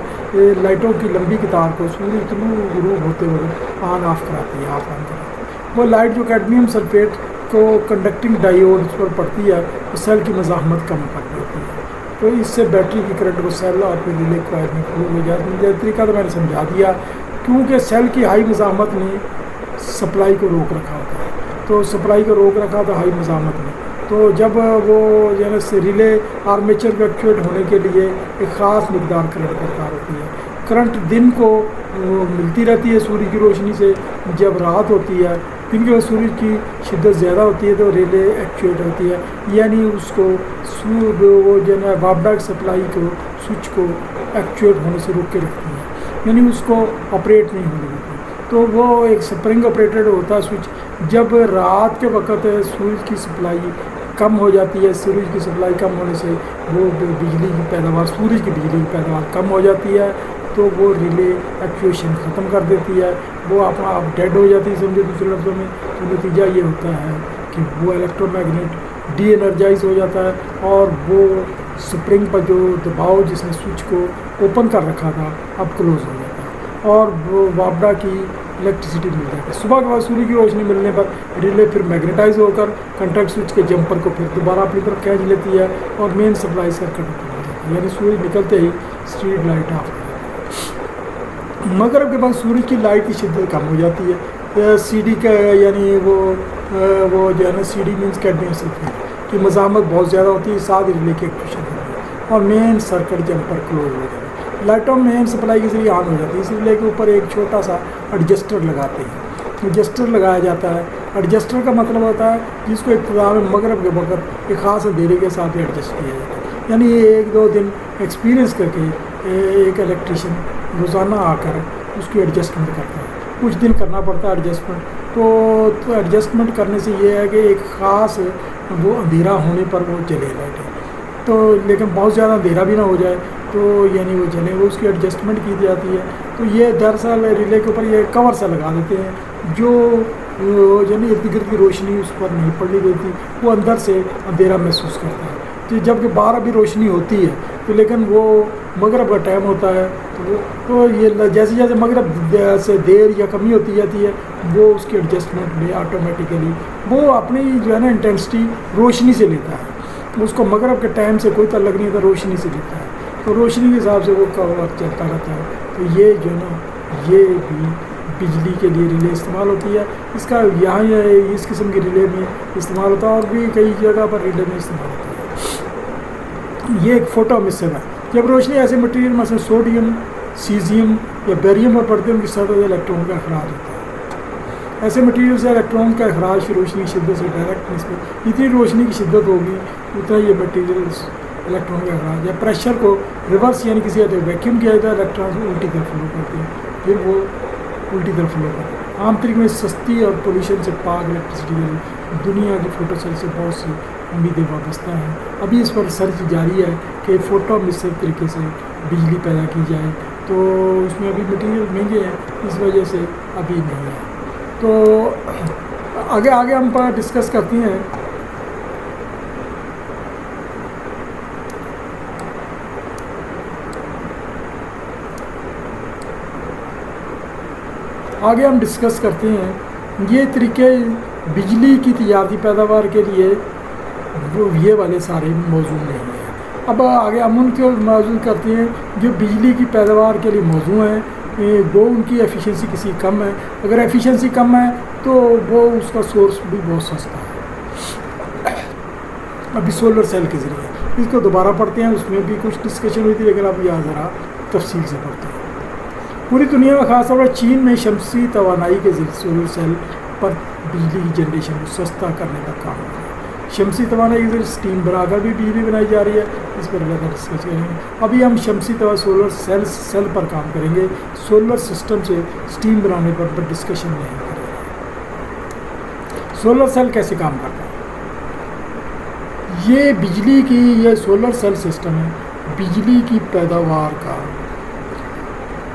لائٹوں کی لمبی قطار کو سورج طلوع غروب ہوتے ہوئے آن آف کراتی ہے، آف آن کراتی ہے، وہ لائٹ جو کیڈمیم سلفیٹ کو کنڈکٹنگ ڈائیوڈ پر پڑتی ہے تو سیل کی مزاحمت کم کر دیتی ہے، تو اس سے بیٹری کی کرنٹ کو سیل اور پھر ریلے کوائل میں فلو ہو جاتی ہے۔ طریقہ تو میں نے سمجھا دیا، کیونکہ سیل کی ہائی مزاحمت نے سپلائی کو روک رکھا ہوتا ہے، تو سپلائی کو روک رکھا تھا ہائی مزاحمت نے، تو جب وہ جو ہے ریلے آرمیچر کو ایکٹیویٹ ہونے کے لیے ایک خاص مقدار کرنٹ درکار ہوتی ہے۔ کرنٹ دن کو ملتی رہتی ہے سورج کی روشنی سے، جب رات ہوتی ہے دن کے سورج کی شدت زیادہ ہوتی ہے تو ریلے ایکٹیویٹ ہوتی ہے، یعنی اس کو وہ جو ہے وابڈا سپلائی کو سوئچ کو ایکٹیویٹ ہونے سے روک کے رکھتی ہے، یعنی اس کو آپریٹ نہیں ہونے دیتی۔ تو وہ ایک سپرنگ آپریٹڈ ہوتا ہے سوئچ، جب رات کے وقت سورج کی سپلائی کم ہو جاتی ہے، سورج کی سپلائی کم ہونے سے وہ بجلی کی پیداوار، سورج کی بجلی کی پیداوار کم ہو جاتی ہے، تو وہ ریلے ایکٹیویشن ختم کر دیتی ہے، وہ اپنا آپ ڈیڈ ہو جاتی ہے سمجھے دوسرے لفظوں میں۔ تو نتیجہ یہ ہوتا ہے کہ وہ الیکٹرو میگنیٹ ڈی انرجائز ہو جاتا ہے اور وہ سپرنگ پر جو دباؤ جس نے سوئچ کو اوپن کر رکھا تھا اب کلوز ہو جاتا ہے اور وہ وابڈا کی الیکٹریسٹی مل جاتی ہے۔ صبح کے بعد سورج کی روشنی ملنے پر ریلے پھر میگنیٹائز ہو کر کنٹیکٹ سوئچ کے جمپر کو پھر دوبارہ اپنی طرف کھینچ لیتی ہے اور مین سپلائی سرکٹ اوپن ہو جاتی ہے، یعنی سورج نکلتے ہی اسٹریٹ لائٹ آف کر دیتی ہے۔ مغرب کے بعد سورج کی لائٹ کی شدت کم ہو جاتی ہے، سی ڈی کا یعنی وہ جو ہے نا C D means cadmium sulphate کی مزاحمت بہت زیادہ ہوتی ہے، ساتھ ریلے کی ایکٹیویشن ہوتی ہے اور مین سرکٹ جمپر کلوز ہو جاتا ہے۔ لائٹوں مین سپلائی کے ذریعے آن ہو جاتی ہے، اس ریلے کے اوپر ایک چھوٹا سا ایڈجسٹر لگاتے ہیں، ایڈجسٹر لگایا جاتا ہے۔ ایڈجسٹر کا مطلب ہوتا ہے جس کو ابتدا میں مغرب کے وقت ایک خاص اندھیرے کے ساتھ ایڈجسٹ کیا جاتا ہے، یعنی ایک دو دن ایکسپیرینس کر کے ایک الیکٹریشین روزانہ آ کر اس کی ایڈجسٹمنٹ کرتا ہے، کچھ دن کرنا پڑتا ہے ایڈجسٹمنٹ۔ تو ایڈجسٹمنٹ کرنے سے یہ ہے کہ ایک خاص وہ اندھیرا ہونے پر وہ جلے لائٹیں، تو لیکن بہت زیادہ اندھیرا بھی نہ ہو جائے تو یعنی وہ جلیں، وہ اس کی ایڈجسٹمنٹ کی جاتی ہے. تو یہ دراصل ریلے کے اوپر یہ کور سا لگا دیتے ہیں جو یعنی ارد گرد کی روشنی اس پر نہیں پڑنے دیتی، وہ اندر سے اندھیرا محسوس کرتا ہے. تو جب کہ باہر ابھی روشنی ہوتی ہے تو لیکن وہ مغرب کا ٹائم ہوتا ہے تو یہ جیسے جیسے مغرب سے دیر یا کمی ہوتی جاتی ہے وہ اس کی ایڈجسٹمنٹ میں آٹومیٹیکلی وہ اپنی جو ہے نا انٹینسٹی روشنی سے لیتا ہے. اس کو مغرب کے ٹائم سے کوئی تعلق نہیں ہوتا، روشنی سے لیتا ہے. تو روشنی کے حساب سے وہ وقت چلتا رہتا ہے. تو یہ جو ہے نا یہ بھی بجلی کے لیے ریلے استعمال ہوتی ہے. اس کا یہاں اس قسم کی ریلے میں استعمال ہوتا ہے اور بھی کئی جگہ پر ریلے میں استعمال ہوتا ہے. یہ ایک فوٹو مصر ہے. جب روشنی ایسے مٹیریل مثلا سوڈیم، سیزیم یا بیریم پر پڑتے ہیں ان کی سطح سے الیکٹرون کا اخراج ہوتا ہے. ایسے مٹیریل سے الیکٹرون کا اخراج روشنی کی شدت سے ڈائریکٹ نسبت، جتنی روشنی کی شدت ہوگی اتنا یہ مٹیریلس الیکٹرون کا اخراج یا پریشر کو ریورس یعنی کسی حد ویکیوم کیا جاتا ہے، الیکٹران الٹی طرف فلو کرتے ہیں، پھر وہ الٹی طرف فلو کرتے ہیں. عام طریقے میں سستی اور پولوشن سے پاک الیکٹریسٹی کے لیے دنیا کی فوٹو سیل سے بہت سی امیدیں وابستہ ہیں. ابھی اس پر ریسرچ جاری ہے کہ فوٹو مصر طریقے سے بجلی پیدا کی جائے. تو اس میں ابھی مٹیریل مہنگے ہیں، اس وجہ سے ابھی نہیں ہے. تو آگے ہم پر ڈسکس کرتے ہیں. یہ طریقے بجلی کی تجارتی پیداوار کے لیے وہ یہ والے سارے موضوع نہیں ہیں. اب آگے ہم ان کے موضوع کرتے ہیں جو بجلی کی پیداوار کے لیے موضوع ہیں. وہ ان کی ایفیشنسی کسی کم ہے. اگر ایفیشنسی کم ہے تو وہ اس کا سورس بھی بہت سستا ہے. ابھی سولر سیل کے ذریعے اس کو دوبارہ پڑھتے ہیں، اس میں بھی کچھ ڈسکشن ہوئی تھی لیکن اب یہاں ذرا تفصیل سے پڑھتے ہیں. پوری دنیا میں خاص طور پر چین میں شمسی توانائی کے ذریعے سولر سیل پر بجلی کی جنریشن کو سستا کرنے کا کام ہو رہا ہے. شمسی توانائی کے ذریعے اسٹیم بنا کر بھی بجلی بنائی جا رہی ہے. اس پر زیادہ ڈسکس کریں گے. ابھی ہم شمسی سولر سیل پر کام کریں گے. سولر سسٹم سے اسٹیم بنانے پر ڈسکشن نہیں کریں گے. سولر سیل کیسے کام کرتا ہے؟ یہ بجلی کی یہ سولر سیل سسٹم ہے بجلی کی پیداوار کا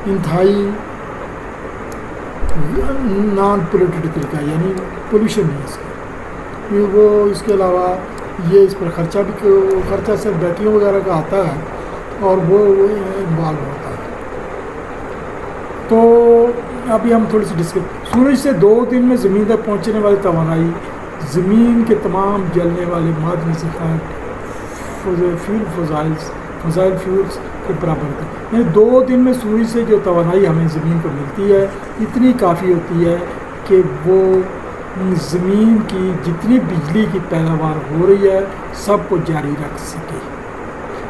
انتہائی نان پولیوٹیڈ طریقہ، یعنی پولوشن نہیں اس کا. وہ اس کے علاوہ یہ اس پر خرچہ صرف بیٹریوں وغیرہ کا آتا ہے اور وہ انوالو ہوتا ہے. تو ابھی ہم تھوڑی سی ڈسکس. سورج سے 2 دن میں زمین تک پہنچنے والی توانائی زمین کے تمام جلنے والے معدنی فضائل فیولز کے برابر ہوتا ہے. یعنی 2 دن میں سورج سے جو توانائی ہمیں زمین کو ملتی ہے اتنی کافی ہوتی ہے کہ وہ زمین کی جتنی بجلی کی پیداوار ہو رہی ہے سب کو جاری رکھ سکے.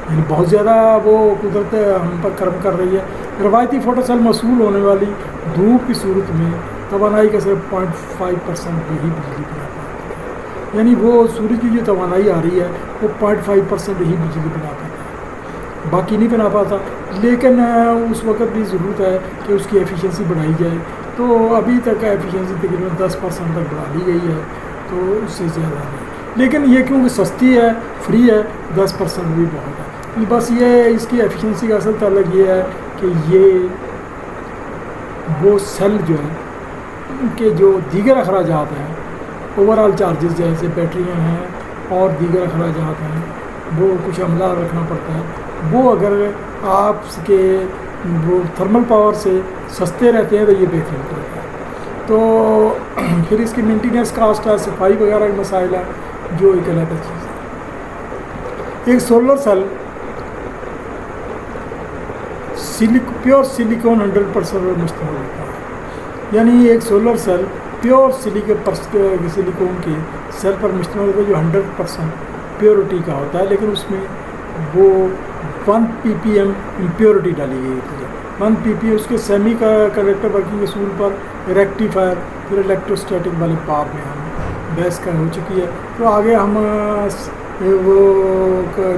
یعنی بہت زیادہ وہ قدرت ہم پر کرم کر رہی ہے. روایتی فوٹو سیل موصول ہونے والی دھوپ کی صورت میں توانائی کا صرف 0.5% ہی بجلی بنا پاتی ہے. یعنی وہ سورج کی جو توانائی آ رہی ہے وہ 0.5% ہی بجلی بنا پاتا ہے، باقی نہیں بنا پاتا. لیکن اس وقت بھی ضرورت ہے کہ اس کی ایفیشنسی بڑھائی جائے. تو ابھی تک ایفیشنسی تقریباً 10% تک بڑھا لی گئی ہے، تو اس سے زیادہ نہیں. لیکن یہ کیونکہ سستی ہے، فری ہے، 10% بھی بہت ہے. بس یہ اس کی ایفیشنسی کا اصل تعلق یہ ہے کہ یہ وہ سیل جو ہے ان کے جو دیگر اخراجات ہیں، اوور آل چارجز جیسے بیٹریاں ہیں اور دیگر اخراجات ہیں، وہ کچھ عملہ رکھنا پڑتا ہے. وہ اگر آپ کے وہ تھرمل پاور سے سستے رہتے ہیں تو یہ بہترین رہتا ہے. تو پھر اس کی مینٹیننس کاسٹ ہے، صفائی وغیرہ کے مسائل ہیں جو ایک الگ چیز ہے. ایک سولر سیل پیور سلیکون 100% پر مشتمل ہوتا ہے. یعنی ایک سولر سیل پیور سلیکون کے سیل پر مشتمل ہوتا ہے جو 100% پیورٹی کا ہوتا ہے، لیکن اس میں وہ 1 ppm امپیورٹی ڈالی گئی ہوتی ہے. 1 ppm اس کے سیمی کنڈکٹر ورکنگ اصول پر ریکٹیفائر پھر الیکٹروسٹیٹک والے باب میں ہم بحث ہو چکی ہے. تو آگے ہم وہ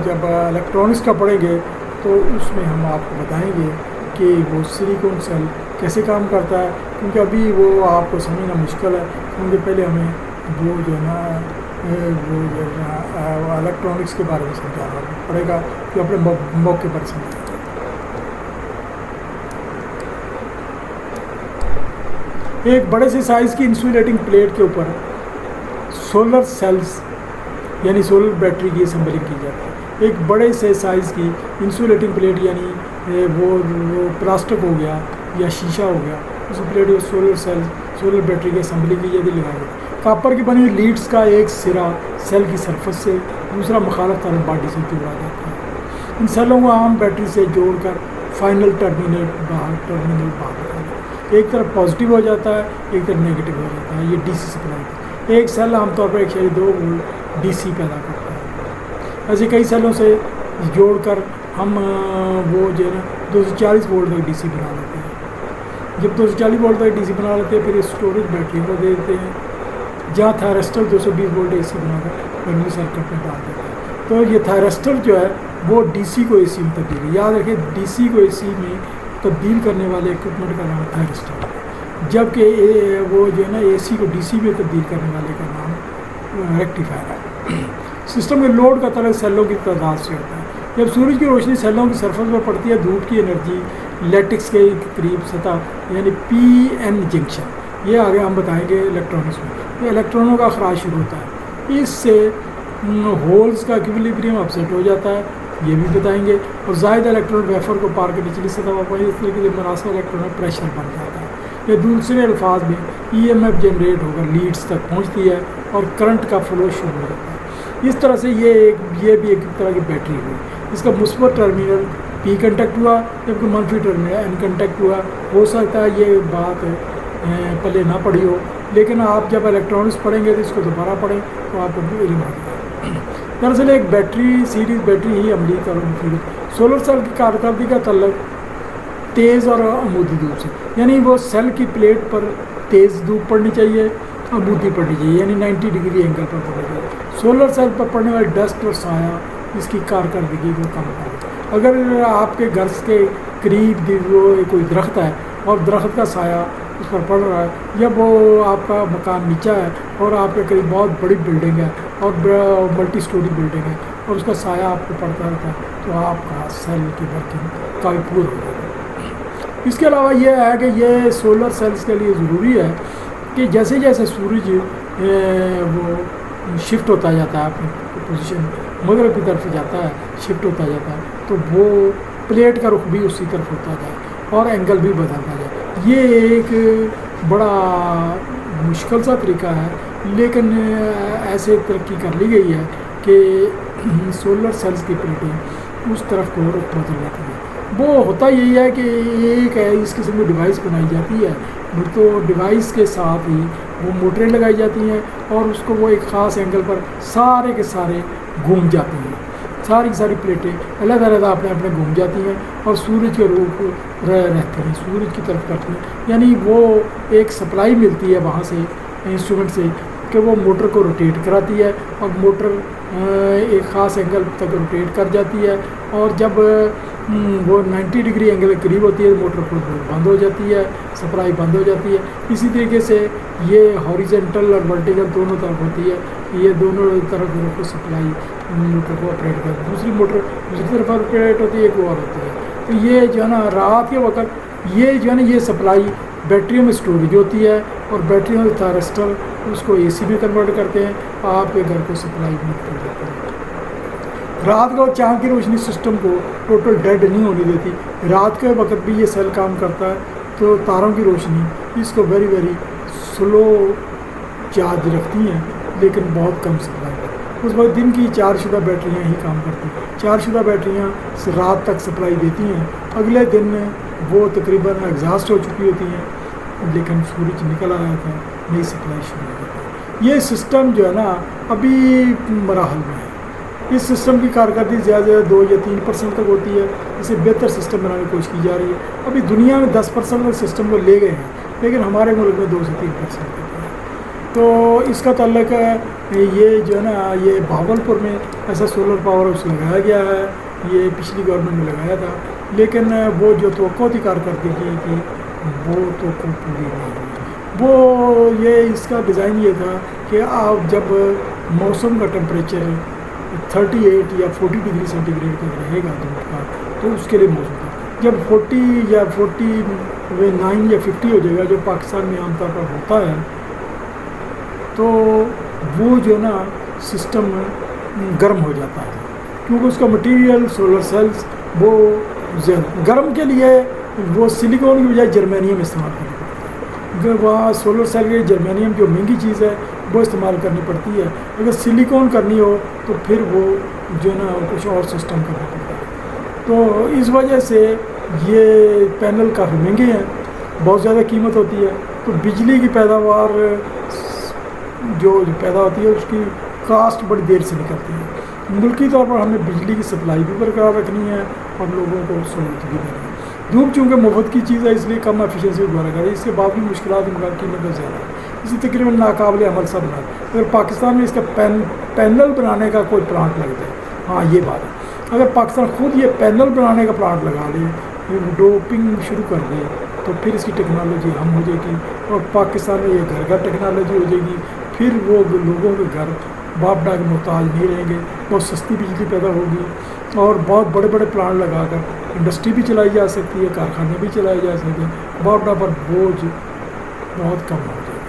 جب الیکٹرانکس کا پڑھیں گے تو اس میں ہم آپ کو بتائیں گے کہ وہ سلیکون سیل کیسے کام کرتا ہے، کیونکہ ابھی وہ آپ کو سمجھنا مشکل ہے. کیونکہ پہلے ہمیں وہ جو ہے نا الیکٹرانکس کے بارے میں سمجھانا پڑے گا جو اپنے موقع پر سمجھا. ایک بڑے سے سائز کی انسولیٹنگ پلیٹ کے اوپر سولر سیلز یعنی سولر بیٹری کی اسمبلنگ کی جاتی ہے. ایک بڑے سے سائز کی انسولیٹنگ پلیٹ یعنی وہ پلاسٹک ہو گیا یا شیشہ ہو گیا, اس پلیٹ میں سولر بیٹری کی اسمبلنگ کی جاتی لگائی جاتی. کاپر کی بنی ہوئی لیڈس کا ایک سرا سیل کی سرفس سے دوسرا مخالف طرف باڈی سے جوڑا جاتا ہے. ان سیلوں کو عام بیٹری سے جوڑ کر فائنل ٹرمینل باہر نکالتا ہے. ایک طرف پازیٹیو ہو جاتا ہے, ایک طرف نیگیٹو ہو جاتا ہے. یہ ڈی سی سپلائی ایک سیل عام طور پر 1.2 وولٹ ڈی سی پیدا کرتا ہے. ایسے کئی سیلوں سے جوڑ کر ہم وہ جو ہے نا 240 وولٹ تک ڈی سی بنا لیتے ہیں. جب 240 وولٹ تک ڈی سی بنا لیتے ہیں پھر اسٹوریج بیٹری کو دے دیتے ہیں, جہاں تھائرسٹر 220 وولٹ اے سی بنا کر پرائمری سرکٹ میں ڈال دیتے ہیں. تو یہ تھائرسٹر جو ہے وہ ڈی سی کو اے سی میں تبدیل, یاد رکھیں ڈی سی کو اے سی میں تبدیل کرنے والے اکوپمنٹ کا نام تھائرسٹر ہے, جبکہ وہ جو ہے نا اے سی کو ڈی سی میں تبدیل کرنے والے کا نام ریکٹیفائر ہے. سسٹم میں لوڈ کا تعلق سیلوں کی تعداد سے ہوتا ہے. جب سورج کی روشنی سیلوں کی سرفس پر پڑتی ہے, دھوپ کی انرجی لیٹکس کے قریب سطح یعنی پی این جنکشن, یہ آگے ہم بتائیں گے الیکٹرانکس میں, یہ الیکٹرانوں کا اخراج شروع ہوتا ہے. اس سے ہولز کا ایکویلیبریم اپسیٹ ہو جاتا ہے, یہ بھی بتائیں گے. اور زائد الیکٹران ویفر کو پار کے نچلی سطح پر پہنچے, اس طریقے سے مناسب الیکٹران پریشر بن جاتا ہے. یہ دوسرے الفاظ میں ای ایم ایف جنریٹ ہو کر لیڈس تک پہنچتی ہے اور کرنٹ کا فلو شروع ہو جاتا ہے. اس طرح سے یہ بھی ایک طرح کی بیٹری ہوئی. اس کا مثبت ٹرمینل پی کنٹیکٹ ہوا جبکہ منفی ٹرمینل این کنٹیکٹ ہوا. ہو سکتا ہے یہ بات پہلے نہ پڑھی ہو, لیکن آپ جب الیکٹرانکس پڑھیں گے تو اس کو دوبارہ پڑھیں تو آپ کو بھی علم آ جائے گا. دراصل ایک بیٹری سیریز بیٹری ہی عملی طور پر مفید ہے. سولر سیل کی کارکردگی کا تعلق تیز اور عمودی دھوپ سے, یعنی وہ سیل کی پلیٹ پر تیز دھوپ پڑنی چاہیے, عمودی پڑنی چاہیے یعنی 90 ڈگری اینگل پر پڑنی چاہیے. سولر سیل پر پڑنے والی ڈسٹ اور سایہ اس کی کارکردگی کو کم کرے. اگر آپ کے گھر کے قریب کوئی درخت ہے اور درخت کا سایہ اس پر پڑ رہا ہے, یا وہ آپ کا مکان نیچا ہے اور آپ کے قریب بہت بڑی بلڈنگ ہے اور ملٹی سٹوری بلڈنگ ہے اور اس کا سایہ آپ کو پڑتا رہتا ہے, تو آپ کا سیل کی ورکنگ کافی پور ہو جائے گا. اس کے علاوہ یہ ہے کہ یہ سولر سیلز کے لیے ضروری ہے کہ جیسے جیسے سورج وہ شفٹ ہوتا جاتا ہے اپنی پوزیشن مغرب کی طرف جاتا ہے, شفٹ ہوتا جاتا ہے, تو وہ پلیٹ کا رخ بھی اسی طرف ہوتا جائے اور اینگل بھی بدلتا جائے. یہ ایک بڑا مشکل سا طریقہ ہے, لیکن ایسے ترقی کر لی گئی ہے کہ سولر سیلز کی پلیٹیں اس طرف کو رخ بدل جاتی ہے. وہ ہوتا یہی ہے کہ ایک ہے اس قسم کی ڈیوائس بنائی جاتی ہے, تو ڈیوائس کے ساتھ ہی وہ موٹریں لگائی جاتی ہیں اور اس کو وہ ایک خاص اینگل پر سارے کے سارے گھوم جاتے ہیں. ساری کی ساری پلیٹیں علیحدہ علیحدہ اپنے اپنے گھوم جاتی ہیں اور سورج کے روپ رہتے ہیں, سورج کی طرف کرتے ہیں. یعنی وہ ایک سپلائی ملتی ہے وہاں سے انسٹرومنٹ سے کہ وہ موٹر کو روٹیٹ کراتی ہے اور موٹر ایک خاص اینگل تک روٹیٹ کر جاتی ہے, اور جب وہ 90 ڈگری اینگل کے قریب ہوتی ہے موٹر کو بند ہو جاتی ہے, سپلائی بند ہو جاتی ہے. اسی طریقے سے یہ ہاریزنٹل اور ورٹیکل دونوں طرف ہوتی ہے, یہ دونوں طرف کو سپلائی موٹر کو آپریٹ کرتی ہے. دوسری موٹر دوسری طرف آپریٹ ہوتی ہے, ایک اور ہوتی ہے. تو یہ جو ہے نا رات کے وقت یہ جو ہے نا یہ سپلائی بیٹریوں میں اسٹوریج ہوتی ہے اور بیٹریوں میں تھائرسٹر اس کو اے سی میں کنورٹ کرتے ہیں, آپ کے گھر کو سپلائی ملتی رہتی ہے. رات کو چاند کی روشنی سسٹم کو ٹوٹل ڈیڈ نہیں ہونے دیتی. رات کے وقت بھی یہ سیل کام کرتا ہے, تو تاروں کی روشنی اس کو ویری سلو چارج رکھتی ہیں لیکن بہت کم سپلائی ہے. اس وقت دن کی چارج شدہ بیٹریاں ہی کام کرتی ہیں. چارج شدہ بیٹریاں رات تک سپلائی دیتی ہیں, اگلے دن وہ تقریباً ایگزاسٹ ہو چکی ہوتی ہیں, لیکن سورج نکل آیا تھا, نئی سپلائی شروع ہو جاتی ہے. یہ سسٹم جو ہے نا ابھی مراحل میں ہے. اس سسٹم کی کارکردگی زیادہ سے زیادہ 2 یا 3% تک ہوتی ہے. اسے بہتر سسٹم بنانے کی کوشش کی جا رہی ہے. ابھی دنیا میں 10% تک سسٹم کو لے گئے ہیں, لیکن ہمارے ملک میں 2 سے 3% تک ہے. تو اس کا تعلق ہے یہ جو ہے نا یہ بھاولپور میں ایسا سولر پاور ہاؤس لگایا گیا ہے. یہ پچھلی گورنمنٹ نے لگایا تھا, لیکن وہ جو توقع تھی کارکردگی کی وہ توقع پوری نہیں ہوئی. وہ یہ اس کا ڈیزائن یہ تھا کہ آپ جب موسم کا ٹمپریچر 38 یا 40 ڈگری سینٹی گریڈ کا رہے گا دھوپ کا تو اس کے لیے موزوں تھا. جب 40 یا 49 یا 50 ہو جائے گا جو پاکستان میں عام طور پر ہوتا ہے تو وہ جو ہے نا سسٹم گرم ہو جاتا ہے کیونکہ اس کا مٹیریل سولر سیلز وہ زیادہ گرم کے لیے وہ سلیکون کی بجائے جرمینیم استعمال کرنی پڑتی ہے. وہاں سولر سیل کے جرمینیم جو مہنگی چیز ہے وہ استعمال کرنی پڑتی ہے. اگر سلیکون کرنی ہو تو پھر وہ جو ہے نا کچھ اور سسٹم کرنا پڑتا ہے. تو اس وجہ سے یہ پینل کافی مہنگے ہیں, بہت زیادہ قیمت ہوتی ہے. تو بجلی کی پیداوار جو پیدا ہوتی ہے اس کی کاسٹ بڑی دیر سے نکلتی ہے. ملکی طور پر ہمیں بجلی کی سپلائی بھی برقرار رکھنی ہے اور لوگوں کو سہولت بھی دینی ہے. دھوپ چونکہ مفت کی چیز ہے اس لیے کم ایفیشنسی دوبارہ کرے, اس کے بعد بھی مشکلات قیمتیں زیادہ ہیں, اسی تقریباً ناقابل عمل سا بنا. اگر پاکستان میں اس کا پینل بنانے کا کوئی پلانٹ لگ جائے, ہاں یہ بات ہے, اگر پاکستان خود یہ پینل بنانے کا پلانٹ لگا لے, ڈوپنگ شروع کر دے تو پھر اس کی ٹیکنالوجی ہم ہو جائے گی اور پاکستان میں یہ گھر گھر ٹیکنالوجی ہو جائے گی. پھر وہ لوگوں کے گھر باپ ڈا کے محتاج نہیں رہیں گے, بہت سستی بجلی پیدا ہوگی اور بہت بڑے بڑے پلانٹ لگا کر انڈسٹری بھی چلائی جا سکتی ہے, کارخانے بھی چلائے جا سکتے ہیں, باپ ڈا پر بوجھ بہت کم ہو جائے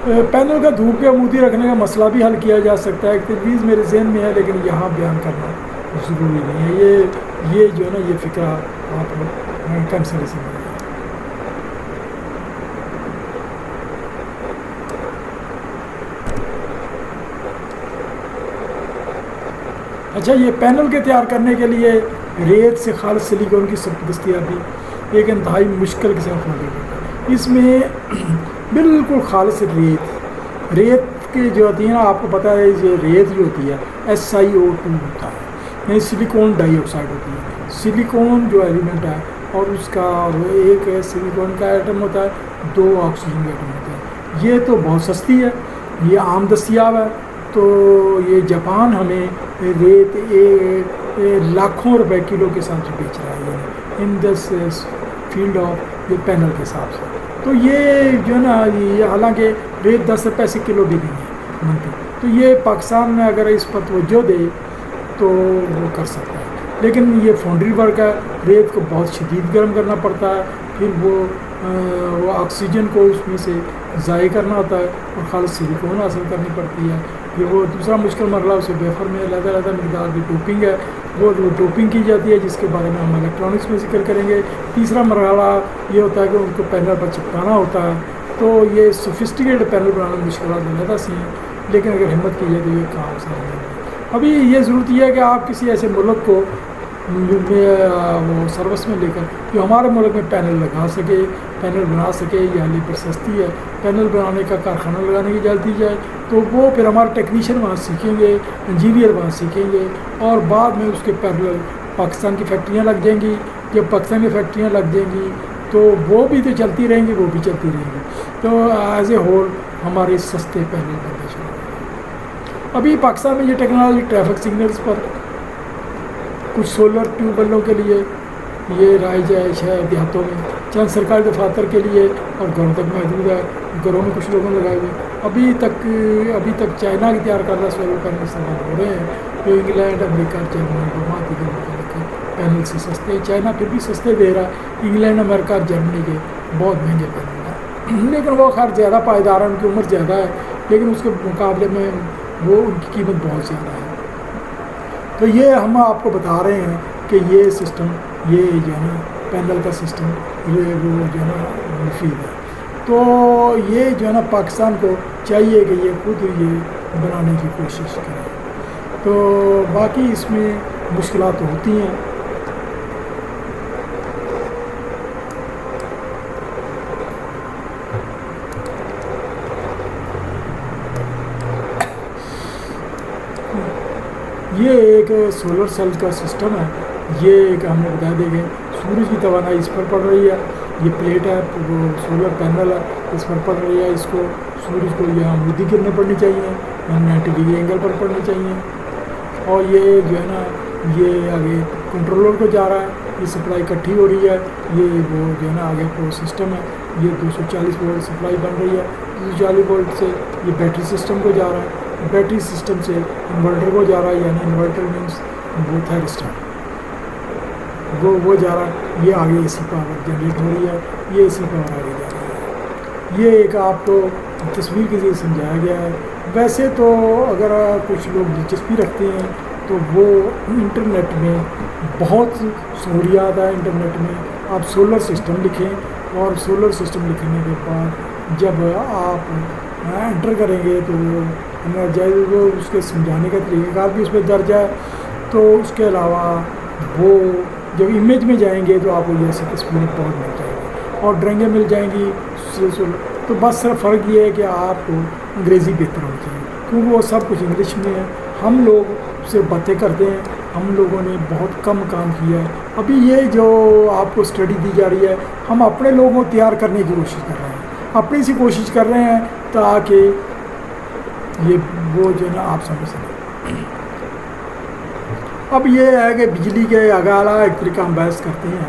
گا. پینل کا دھوپ کے عمودی رکھنے کا مسئلہ بھی حل کیا جا سکتا ہے. ایک تجویز میرے ذہن میں ہے لیکن یہاں بیان کرنا ضروری نہیں ہے. یہ جو ہے نا یہ فکرہ آپ کنسیڈریشن میں. اچھا, یہ پینل کے تیار کرنے کے لیے ریت سے خالص سلیکون کی دستیابی ایک انتہائی مشکل قسم کا ہے. اس میں بالکل خالص ریت کی جو ہوتی ہے نا, آپ کو پتہ ہے یہ ریت جو ہوتی ہے SiO2 ہوتا ہے, یعنی سلیکون ڈائی آکسائڈ ہوتی ہے. سلیکون جو ایلیمنٹ ہے اور اس کا ایک سلیکون کا ایٹم ہوتا ہے, 2 آکسیجن کے ایٹم ہوتے ہیں. یہ تو بہت سستی ہے, یہ عام دستیاب ہے. تو یہ جاپان ہمیں ریت لاکھوں روپے کلو کے حساب سے بیچ رہا ہے ان دس فیلڈ آف یہ پینل کے حساب سے. تو یہ جو ہے نا یہ حالانکہ ریت 10 روپے سے کلو بھی نہیں ہے منتھی, تو یہ پاکستان میں اگر اس پر توجہ دے تو وہ کر سکتا ہے. لیکن یہ فاؤنڈری ورک ہے, ریت کو بہت شدید گرم کرنا پڑتا ہے, پھر وہ آکسیجن کو اس میں سے ضائع کرنا ہوتا ہے اور خالص سلیکون حاصل کرنی پڑتی ہے. پھر وہ دوسرا مشکل مرحلہ اسے ویفر میں علیحدہ مقدار کی ڈوپنگ ہے, وہ ڈوپنگ کی جاتی ہے جس کے بارے میں ہم الیکٹرانکس میں ذکر کریں گے. تیسرا مرحلہ یہ ہوتا ہے کہ ان کو پینل پر چپکانا ہوتا ہے. تو یہ سوفسٹیکیٹ پینل بنانے میں مشکلات علیحدہ سی ہیں, لیکن اگر ہمت کی جائے تو یہ کام آسان ہے. ابھی یہ ضرورت یہ ہے کہ آپ کسی ایسے ملک کو وہ سروس میں لے کر جو ہمارے ملک میں پینل لگا سکے, پینل بنا سکے. یہ لیبر سستی ہے, پینل بنانے کا کارخانہ لگانے کی اجازت دی جائے تو وہ پھر ہمارے ٹیکنیشین وہاں سیکھیں گے, انجینئر وہاں سیکھیں گے اور بعد میں اس کے پیرلل پاکستان کی فیکٹریاں لگ جائیں گی. جب پاکستان کی فیکٹریاں لگ جائیں گی تو وہ بھی تو چلتی رہیں گی, وہ بھی چلتی رہیں گی. تو ایز اے ہول ہمارے سستے پینل بننے شروع ہو گئے. ابھی پاکستان میں یہ ٹیکنالوجی ٹریفک سگنلز پر, کچھ سولر ٹیوب ویلوں کے لیے یہ رائج ہے دیہاتوں میں, چند سرکاری دفاتر کے لیے اور گھروں تک محدود ہے. گھروں میں کچھ لوگوں نے لگائے ہوئے. ابھی تک چائنا کی تیار کردہ سولر پینل استعمال ہو رہے ہیں جو انگلینڈ, امریکہ, جرمنی, روما دیگر ممالک کے پینل سے سستے. چائنا پھر بھی سستے دے رہا ہے, انگلینڈ, امریکہ اور جرمنی کے بہت مہنگے پینل ہیں, لیکن وہ خیر زیادہ پائیدار ہیں, ان کی عمر زیادہ ہے, لیکن اس کے مقابلے میں وہ ان کی قیمت بہت زیادہ ہے. تو یہ ہم آپ کو بتا رہے ہیں کہ یہ سسٹم, یہ جو ہے نا پینل کا سسٹم یہ وہ جو ہے نا مفید ہے. تو یہ جو ہے نا پاکستان کو چاہیے کہ یہ خود یہ بنانے کی کوشش کرے. تو باقی اس میں مشکلات تو ہوتی ہیں. یہ ایک سولر سیل کا سسٹم ہے. یہ ایک ہم نے بتا دیں کہ سورج کی توانائی اس پر پڑ رہی ہے, یہ پلیٹ ہے وہ سولر پینل ہے اس پر پڑ رہی ہے. اس کو سورج کو یہ عمودی کرنے پڑنی چاہیے, 90 ڈگری اینگل پر پڑنی چاہیے. اور یہ جو ہے نا یہ آگے کنٹرولر کو جا رہا ہے, یہ سپلائی اکٹھی ہو رہی ہے, یہ وہ جو ہے نا آگے پورا سسٹم ہے یہ 240 وولٹ سپلائی بن رہی ہے. 240 وولٹ سے یہ بیٹری سسٹم کو جا رہا ہے, بیٹری سسٹم سے انورٹر کو جا رہا ہے, یعنی انورٹر مینس وہ تھرسٹر وہ جا رہا ہے. یہ آگے اے سی پاور جنریٹ ہو رہی ہے, یہ اے سی پاور آگے جا رہی ہے. یہ ایک آپ کو تصویر کے ذریعے سمجھایا گیا ہے. ویسے تو اگر کچھ لوگ دلچسپی رکھتے ہیں تو وہ انٹرنیٹ میں بہت سہولیات ہے. انٹرنیٹ میں آپ سولر سسٹم لکھیں اور سولر سسٹم لکھنے کے بعد جب آپ انٹر کریں گے تو جائے وہ اس کے سمجھانے کا طریقہ کار بھی اس میں درج ہے. تو اس کے علاوہ وہ جب امیج میں جائیں گے تو آپ کو ایسی تصویریں بہت مل جائیں گی اور ڈرائنگیں مل جائیں گی. تو بس صرف فرق یہ ہے کہ آپ کو انگریزی بہتر ہونی چاہیے کیونکہ وہ سب کچھ انگلش میں ہے. ہم لوگ صرف باتیں کرتے ہیں, ہم لوگوں نے بہت کم کام کیا ہے. ابھی یہ جو آپ کو اسٹڈی دی جا رہی ہے ہم اپنے لوگوں کو تیار کرنے کی کوشش کر رہے ہیں, اپنی سی کوشش کر رہے ہیں تاکہ یہ وہ جو ہے نا آپ سمجھ سکیں. اب یہ ہے کہ بجلی کے اعلیٰ ایک طریقہ ہم بحث کرتے ہیں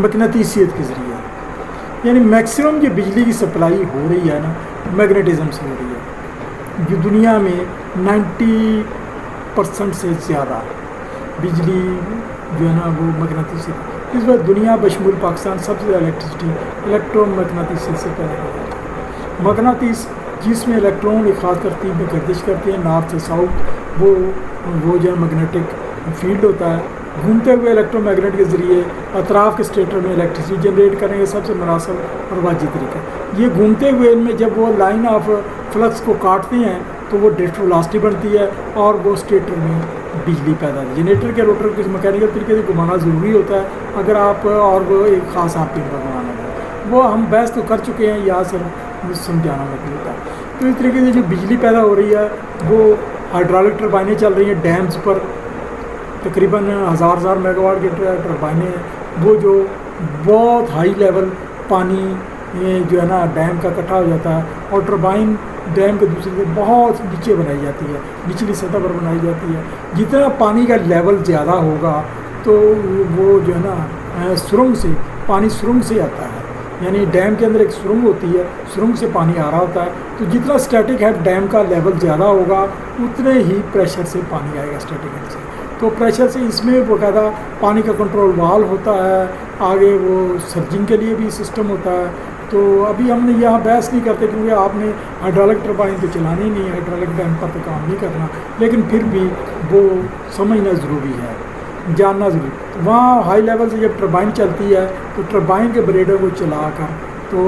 مقناطیسیت کے ذریعے, یعنی میکسیمم جو بجلی کی سپلائی ہو رہی ہے نا میگنیٹزم سے ہو رہی ہے. جو دنیا میں 90% سے زیادہ بجلی جو ہے نا وہ مقناطیسیت, اس وقت دنیا بشمول پاکستان سب سے زیادہ الیکٹریسٹی الیکٹرو مقناطیسیت سے پیدا کی جاتی ہے. مقناطیس جس میں الیکٹرون ایک خاص ترتیب میں گردش کرتے ہیں نارتھ سے ساؤتھ, وہ جو ہے میگنیٹک فیلڈ ہوتا ہے. گھومتے ہوئے الیکٹرو میگنیٹ کے ذریعے اطراف کے اسٹیٹر میں الیکٹریسٹی جنریٹ کریں گے, سب سے مناسب اور واجب طریقہ. یہ گھومتے ہوئے ان میں جب وہ لائن آف فلکس کو کاٹتے ہیں تو وہ ڈیلٹا ویلاسٹی بنتی ہے اور وہ اسٹیٹر میں بجلی پیدا ہوتی ہے. جنریٹر کے روٹر کو میکینیکل طریقے سے گھمانا ضروری ہوتا ہے اگر آپ اور وہ ایک خاص آپ پر گھمانا ہے. وہ ہم بحث تو کر چکے ہیں, یہاں سے سمجھانا مطلب ہوتا ہے. تو اس طریقے سے جو بجلی پیدا ہو رہی ہے وہ ہائیڈرولک ٹربائنیں چل رہی ہیں ڈیمز پر, تقریباً ہزار میگا واٹ کی ٹربائنیں ہیں. وہ جو بہت ہائی لیول پانی جو ہے نا ڈیم کا اکٹھا ہو جاتا ہے اور ٹربائن ڈیم کے دوسرے سے بہت نیچے بنائی جاتی ہے, نچلی سطح پر بنائی جاتی ہے. جتنا پانی کا لیول زیادہ ہوگا تو وہ جو ہے نا سرنگ سے پانی سرنگ سے آتا ہے, یعنی ڈیم کے اندر ایک سرنگ ہوتی ہے, سرنگ سے پانی آ رہا ہوتا ہے. تو جتنا اسٹیٹک ہے ڈیم کا لیول زیادہ ہوگا اتنے ہی پریشر سے پانی آئے گا اسٹیٹک ہیڈ سے. تو پریشر سے اس میں باقاعدہ پانی کا کنٹرول وال ہوتا ہے, آگے وہ سرجنگ کے لیے بھی سسٹم ہوتا ہے. تو ابھی ہم نے یہاں بحث نہیں کرتے کیونکہ آپ نے ہائیڈرولک ٹربائن تو چلانی نہیں, ہائیڈرولک ڈیم پر تو کام نہیں کرنا, لیکن پھر بھی وہ سمجھنا ضروری ہے, جاننا ضروری. وہاں ہائی لیول سے جب ٹربائن چلتی ہے تو ٹربائن کے بریڈر کو چلا کر تو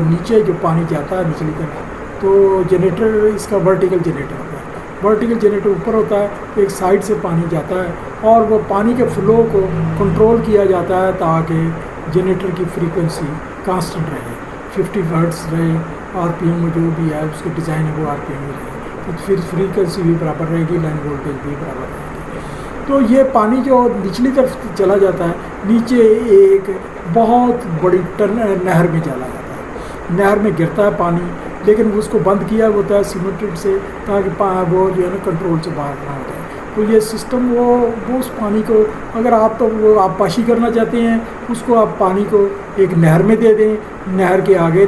نیچے جو پانی جاتا ہے نچلی طرف تو جنریٹر اس کا ورٹیکل جنریٹر ہوتا ہے. ورٹیکل جنریٹر اوپر ہوتا ہے, ایک سائڈ سے پانی جاتا ہے اور وہ پانی کے فلو کو کنٹرول کیا جاتا ہے تاکہ جنریٹر کی فریکوینسی کانسٹنٹ رہے, 50 ہرٹز رہے, آر پی ایم جو بھی ہے اس کے ڈیزائن ہے وہ آر پی ایم میں رہے, تو پھر فریکوینسی بھی برابر رہے گی, لائن وولٹیج بھی برابر رہے گی. تو یہ پانی جو نچلی طرف چلا جاتا ہے نیچے ایک بہت بڑی نہر میں چلا جاتا ہے, نہر میں گرتا ہے پانی, لیکن اس کو بند کیا ہوتا ہے سیمنٹڈ سے تاکہ وہ جو ہے نا کنٹرول سے باہر نہ ہو جائے. تو یہ سسٹم وہ اس پانی کو اگر آپ تو وہ آپ پاشی کرنا چاہتے ہیں اس کو آپ پانی کو ایک نہر میں دے دیں, نہر کے آگے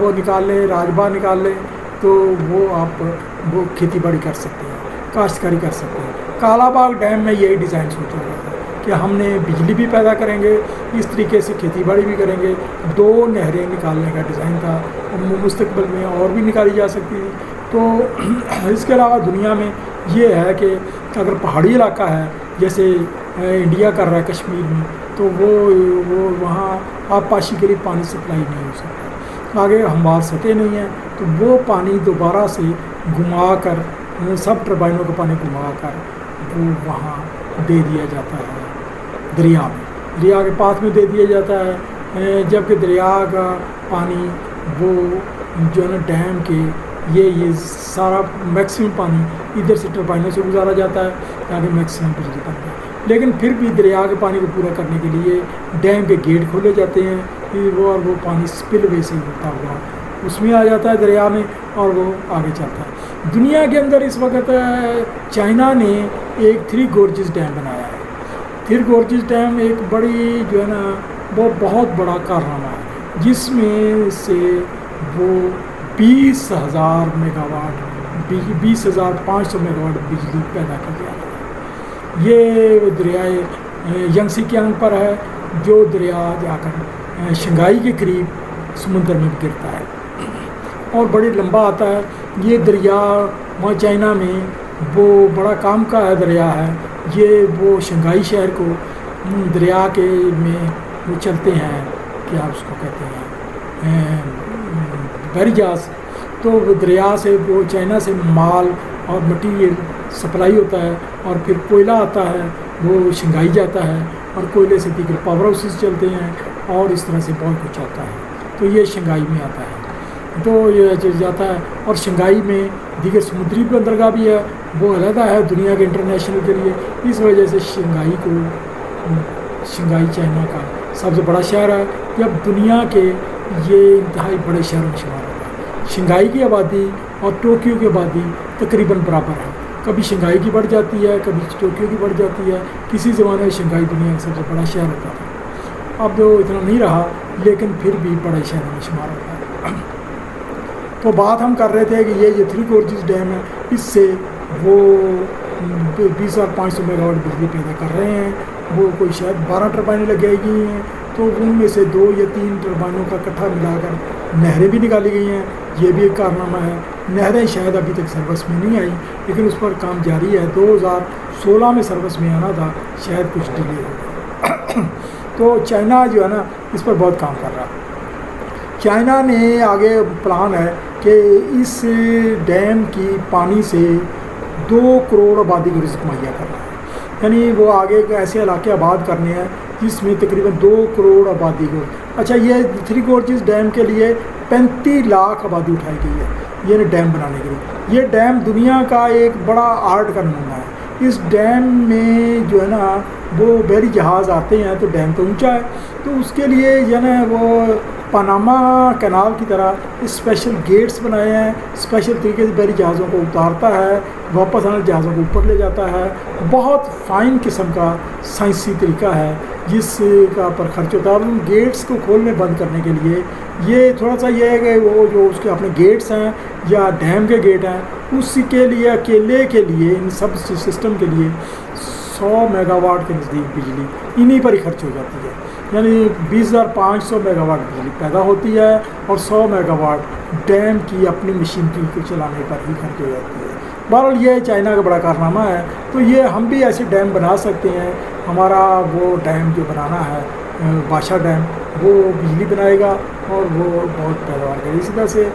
وہ نکال لیں, راجبا نکال لیں, تو وہ آپ وہ کھیتی باڑی کر سکتے ہیں, کاشتکاری کر سکتے ہیں. کالا باغ ڈیم میں یہی ڈیزائن سوچا گیا تھا کہ ہم نے بجلی بھی پیدا کریں گے, اس طریقے سے کھیتی باڑی بھی کریں گے. 2 نہریں نکالنے کا ڈیزائن تھا, مستقبل میں اور بھی نکالی جا سکتی تھی. تو اس کے علاوہ دنیا میں یہ ہے کہ اگر پہاڑی علاقہ ہے جیسے انڈیا کر رہا ہے کشمیر میں, تو وہ وہاں آبپاشی کے لیے پانی سپلائی نہیں ہو سکتا, آگے ہموار سطح نہیں ہے, تو وہ پانی دوبارہ سے گھما کر سب ٹربائنوں کا پانی گھما کر وہ وہاں دے دیا جاتا ہے دریا میں, دریا کے پاس میں دے دیا جاتا ہے. جبکہ دریا کا پانی وہ جو ہے نا ڈیم کے یہ سارا میکسیمم پانی ادھر سے ٹربائنوں سے گزارا جاتا ہے تاکہ میکسیمم بجلی بن جائے. لیکن پھر بھی دریا کے پانی کو پورا کرنے کے لیے ڈیم کے گیٹ کھولے جاتے ہیں, اور وہ پانی سپل وے سے ہوتا ہوا اس میں آ جاتا ہے دریا میں اور وہ آگے چلتا ہے. دنیا کے اندر اس وقت چائنا نے ایک 3 گورجز ڈیم بنایا ہے. 3 گورجز ڈیم ایک بڑی جو ہے نا وہ بہت بڑا کارنامہ ہے. جس میں سے وہ 20,000 میگا واٹ 20,500 میگا واٹ بجلی پیدا کی جا رہی ہے۔ یہ دریائے ینگسی کیانگ پر ہے، جو دریا جا کر شنگھائی کے قریب سمندر میں گرتا ہے اور بڑی لمبا آتا ہے۔ یہ دریا وہاں چائنا میں وہ بڑا کام کا ہے دریا ہے، یہ وہ شنگھائی شہر کو دریا کے میں وہ چلتے ہیں، کیا اس کو کہتے ہیں بحری جہاز، تو وہ دریا سے وہ چائنا سے مال اور مٹیریل سپلائی ہوتا ہے اور پھر کوئلہ آتا ہے، وہ شنگھائی جاتا ہے اور کوئلے سے دیگر پاور ہاؤسز چلتے ہیں اور اس طرح سے بہت کچھ ہوتا ہے، تو یہ شنگھائی میں آتا ہے، تو یہ چل جاتا ہے۔ اور شنگھائی میں دیگر سمندری بندرگاہ بھی ہے، وہ علیحدہ ہے دنیا کے انٹرنیشنل کے لیے، اس وجہ سے شنگھائی چائنا کا سب سے بڑا شہر ہے، جب دنیا کے یہ انتہائی بڑے شہروں میں شمار ہوتا ہے۔ شنگھائی کی آبادی اور ٹوکیو کی آبادی تقریباً برابر ہے، کبھی شنگھائی کی بڑھ جاتی ہے، کبھی ٹوکیو کی بڑھ جاتی ہے۔ کسی زمانے میں شنگھائی دنیا کا سب سے بڑا شہر ہوتا تھا، اب تو اتنا نہیں رہا، لیکن پھر بھی بڑے شہروں میں شمار ہوتا ہے۔ تو بات ہم کر رہے تھے کہ یہ جو 3 گورجز ڈیم ہے، اس سے وہ 20,500 میگا واٹ بجلی پیدا کر رہے ہیں، وہ کوئی شاید 12 ٹربائنیں لگائی گئی ہیں، تو ان میں سے 2 یا 3 ٹربائنوں کا اکٹھا ملا کر نہریں بھی نکالی گئی ہیں، یہ بھی ایک کارنامہ ہے۔ نہریں شاید ابھی تک سروس میں نہیں آئی، لیکن اس پر کام جاری ہے، 2016 میں سروس میں آنا تھا، شاید کچھ ڈیلے ہو گیا۔ تو چائنا جو ہے نا اس پر بہت کام کر رہا ہے۔ چائنا نے آگے پلان ہے کہ اس ڈیم کی پانی سے 2 کروڑ آبادی کو رزق مہیا کرنا ہے، یعنی وہ آگے ایسے علاقے آباد کرنے ہیں جس میں تقریباً 2 کروڑ آبادی کو۔ اچھا، یہ 3 گورجز ڈیم کے لیے 35 لاکھ آبادی اٹھائی گئی ہے، یہ ڈیم بنانے کے لیے۔ یہ ڈیم دنیا کا ایک بڑا آرٹ کا نمونہ ہے۔ اس ڈیم میں جو ہے نا وہ بحری جہاز آتے ہیں، تو ڈیم تو اونچا ہے، تو اس کے لیے جو ہے نا وہ پاناما کینال کی طرح اسپیشل گیٹس بنائے ہیں، اسپیشل طریقے سے بحری جہازوں کو اتارتا ہے، واپس آنے جہازوں کو اوپر لے جاتا ہے۔ بہت فائن قسم کا سائنسی طریقہ ہے جس کا پر خرچ ہوتا ہے۔ اور ان گیٹس کو کھولنے بند کرنے کے لیے یہ تھوڑا سا یہ ہے کہ وہ جو اس کے اپنے گیٹس ہیں یا ڈیم کے گیٹ ہیں، اس کے لیے اکیلے کے لیے ان سب سسٹم کے لیے 100 میگا واٹ کے نزدیک بجلی انہی پر ہی خرچ ہو جاتی ہے، یعنی 20,500 میگا واٹ بجلی پیدا ہوتی ہے اور 100 میگا واٹ ڈیم کی اپنی مشینری کو چلانے پر ہی خرچ ہو جاتی ہے۔ بہرحال یہ چائنا کا بڑا کارنامہ ہے، تو یہ ہم بھی ایسے ڈیم بنا سکتے ہیں۔ ہمارا وہ ڈیم جو بنانا ہے بادشاہ ڈیم، وہ بجلی بنائے گا اور وہ بہت پیداوار کرے گا۔ اسی طرح سے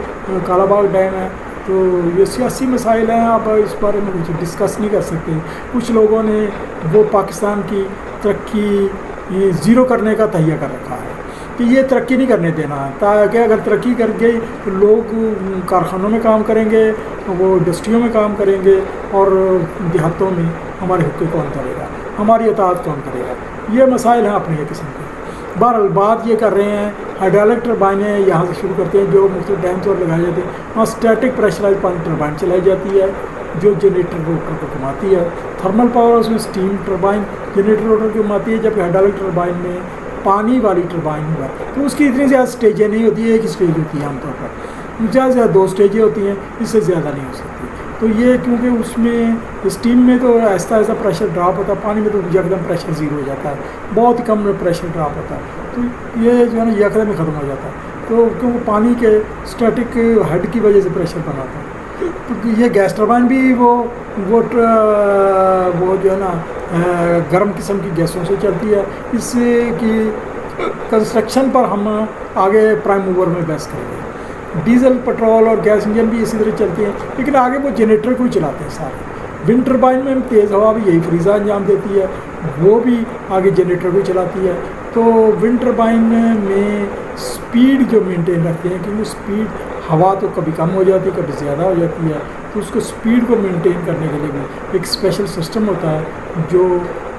کالا باغ ڈیم ہے، تو یہ سیاسی مسائل ہیں، آپ اس بارے میں کچھ ڈسکس نہیں کر سکتے۔ کچھ لوگوں نے وہ پاکستان کی ترقی زیرو کرنے کا تہیہ کر رکھا ہے کہ یہ ترقی نہیں کرنے دینا، تاکہ اگر ترقی کر گئی تو لوگ کارخانوں میں کام کریں گے، وہ انڈسٹریوں میں کام کریں گے، اور دیہاتوں میں ہمارے حقوق کون کرے گا، ہماری اطاعت کون کرے گا۔ یہ مسائل ہیں اپنے قسم کے۔ بہرحال بات یہ کر رہے ہیں ہائیڈرالک ٹربائنیں یہاں سے شروع کرتے ہیں، جو مختلف ڈیمز پر لگائے جاتے ہیں۔ وہاں اسٹیٹک پریشرائز پانی ٹربائن چلائی جاتی ہے جو جنریٹر روٹر کو گھماتی ہے۔ تھرمل پاور ہاؤس میں اسٹیم ٹربائن جنریٹر روٹر کو گھماتی ہے، جبکہ ہائیڈرالک ٹربائن میں پانی والی ٹربائن ہوا، تو اس کی اتنی زیادہ اسٹیجیں نہیں ہوتی ہے، ایک اسٹیج ہوتی ہے عام طور پر، زیادہ سے زیادہ 2 اسٹیجیں ہوتی ہیں، اس سے زیادہ نہیں ہو سکتی۔ تو یہ کیونکہ اس میں اسٹیم میں تو آہستہ آہستہ پریشر ڈراپ ہوتا ہے، پانی میں تو یکدم پریشر 0 ہو جاتا ہے، بہت ہی کم میں پریشر ڈراپ ہوتا ہے، تو یہ جو ہے نا یکدم ہی ختم ہو جاتا ہے، تو کیونکہ پانی کے اسٹیٹک ہیڈ کی وجہ سے پریشر بناتا ہے۔ تو یہ گیس ٹربائن بھی وہ جو ہے نا گرم قسم کی گیسوں سے چلتی ہے۔ اس کی کنسٹرکشن پر ہم آگے پرائم موور میں بحث کریں گے۔ ڈیزل، پٹرول اور گیس انجن بھی اسی طرح چلتی ہیں، لیکن آگے وہ جنریٹر کو ہی چلاتے ہیں سارے۔ ونڈ ٹربائن میں تیز ہوا بھی یہی فریضہ انجام دیتی ہے، وہ بھی آگے جنریٹر کو چلاتی ہے۔ تو ونڈ ٹربائن میں سپیڈ جو مینٹین رکھتے ہیں، کیونکہ سپیڈ ہوا تو کبھی کم ہو جاتی ہے، کبھی زیادہ ہو جاتی ہے، تو اس کو سپیڈ کو مینٹین کرنے کے لیے بھی ایک اسپیشل سسٹم ہوتا ہے، جو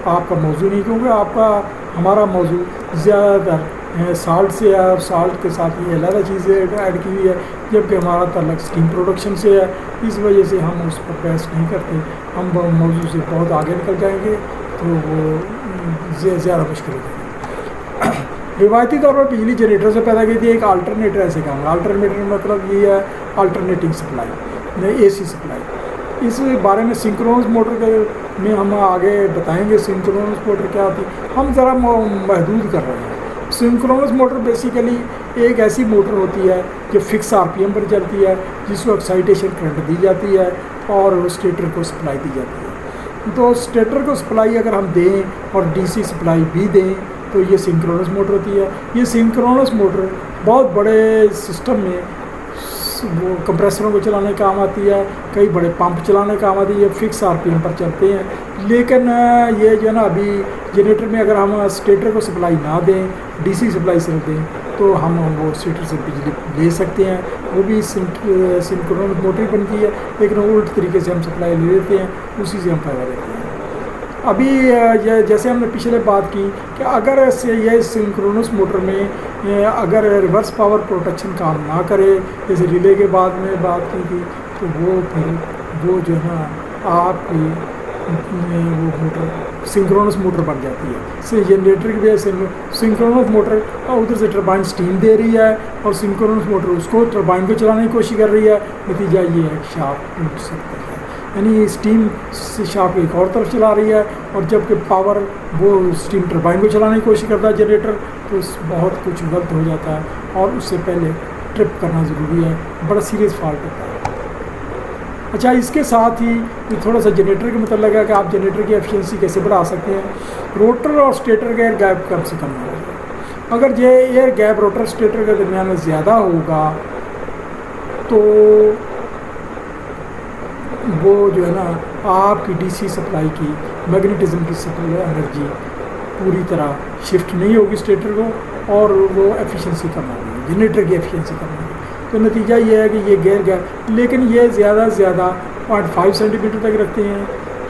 آپ کا موضوع نہیں، کیونکہ ہمارا موضوع زیادہ تر سالٹ سے ہے، اور سالٹ کے ساتھ یہ علیحدہ چیزیں ایڈ کی ہوئی ہے، جبکہ ہمارا تعلق اسٹیم پروڈکشن سے ہے، اس وجہ سے ہم اس پر بحث نہیں کرتے۔ ہم موضوع سے بہت آگے نکل جائیں گے تو وہ زیادہ مشکل ہو جائے گا۔ روایتی طور پر بجلی جنریٹر سے پیدا کی تھی، ایک آلٹرنیٹر ایسے کام ہے. آلٹرنیٹر مطلب یہ ہے آلٹرنیٹنگ سپلائی، اے سی سپلائی. اس بارے میں سنکرونس موٹر کے میں ہم آگے بتائیں گے سنکرونس موٹر کیا ہوتی ہے. ہم ذرا محدود کر رہے ہیں. سنکرونس موٹر بیسیکلی ایک ایسی موٹر ہوتی ہے جو فکس آر پی ایم پر چلتی ہے، جس کو ایکسائٹیشن کرنٹ دی جاتی ہے اور اسٹیٹر کو سپلائی دی جاتی ہے. تو اسٹیٹر کو سپلائی اگر ہم دیں اور ڈی سی سپلائی بھی دیں تو یہ سنکرونس موٹر ہوتی ہے. یہ سنکرونس موٹر بہت بڑے سسٹم میں وہ کمپریسروں کو چلانے کام آتی ہے، کئی بڑے پمپ چلانے کام آتی ہے. یہ فکس آر پی ایم پر چلتے ہیں. لیکن یہ جو ہے نا ابھی جنریٹر میں اگر ہم اسٹیٹر کو سپلائی نہ دیں، ڈی سی سپلائی صرف دیں، تو ہم وہ اسٹیٹر سے بجلی لے سکتے ہیں. وہ بھی سنکرونس موٹر بنتی ہے، لیکن الٹ طریقے سے ہم سپلائی لے لیتے ہیں، اسی سے ہم فائدہ لیتے ہیں. ابھی جیسے ہم نے پچھلے بات کی کہ اگر یہ سنکرونس موٹر میں اگر ریورس پاور پروٹیکشن کام نہ کرے، جیسے ریلے کے بعد میں بات کی تھی، تو وہ پھر وہ جو ہے نا آپ کی وہ موٹر سنکرونس موٹر بن جاتی ہے. جنریٹر کی وجہ سے سنکرونس موٹر ادھر سے ٹربائن اسٹیم دے رہی ہے اور سنکرونس موٹر اس کو ٹربائن کو چلانے کی کوشش کر رہی ہے. نتیجہ یہ ہے شافٹ ٹوٹ سکتا ہے، یعنی اسٹیم شافٹ ایک اور طرف چلا رہی ہے، اور جب کہ پاور وہ اسٹیم ٹربائن کو چلانے کی کوشش کرتا ہے جنریٹر، تو بہت کچھ غلط ہو جاتا ہے اور اس سے پہلے ٹرپ کرنا ضروری ہے. بڑا سیریس فالٹ ہوتا ہے. اچھا، اس کے ساتھ ہی تھوڑا سا جنریٹر کے متعلق ہے کہ آپ جنریٹر کی ایفیشنسی کیسے بڑھا سکتے ہیں. روٹر اور اسٹیٹر کا ایئر گیپ کم سے کم ہوگا. اگر یہ ایئر گیپ روٹر اسٹیٹر کے درمیان میں زیادہ ہوگا تو وہ جو ہے نا آپ کی ڈی سی سپلائی کی میگنیٹزم کی سپلائی انرجی پوری طرح شفٹ نہیں ہوگی اسٹیٹر کو، اور وہ ایفیشنسی کم ہوگی، جنریٹر کی ایفیشنسی کم ہوگی. تو نتیجہ یہ ہے کہ یہ گیئر گیپ، لیکن یہ زیادہ سے زیادہ 0.5 سینٹی میٹر تک رکھتے ہیں،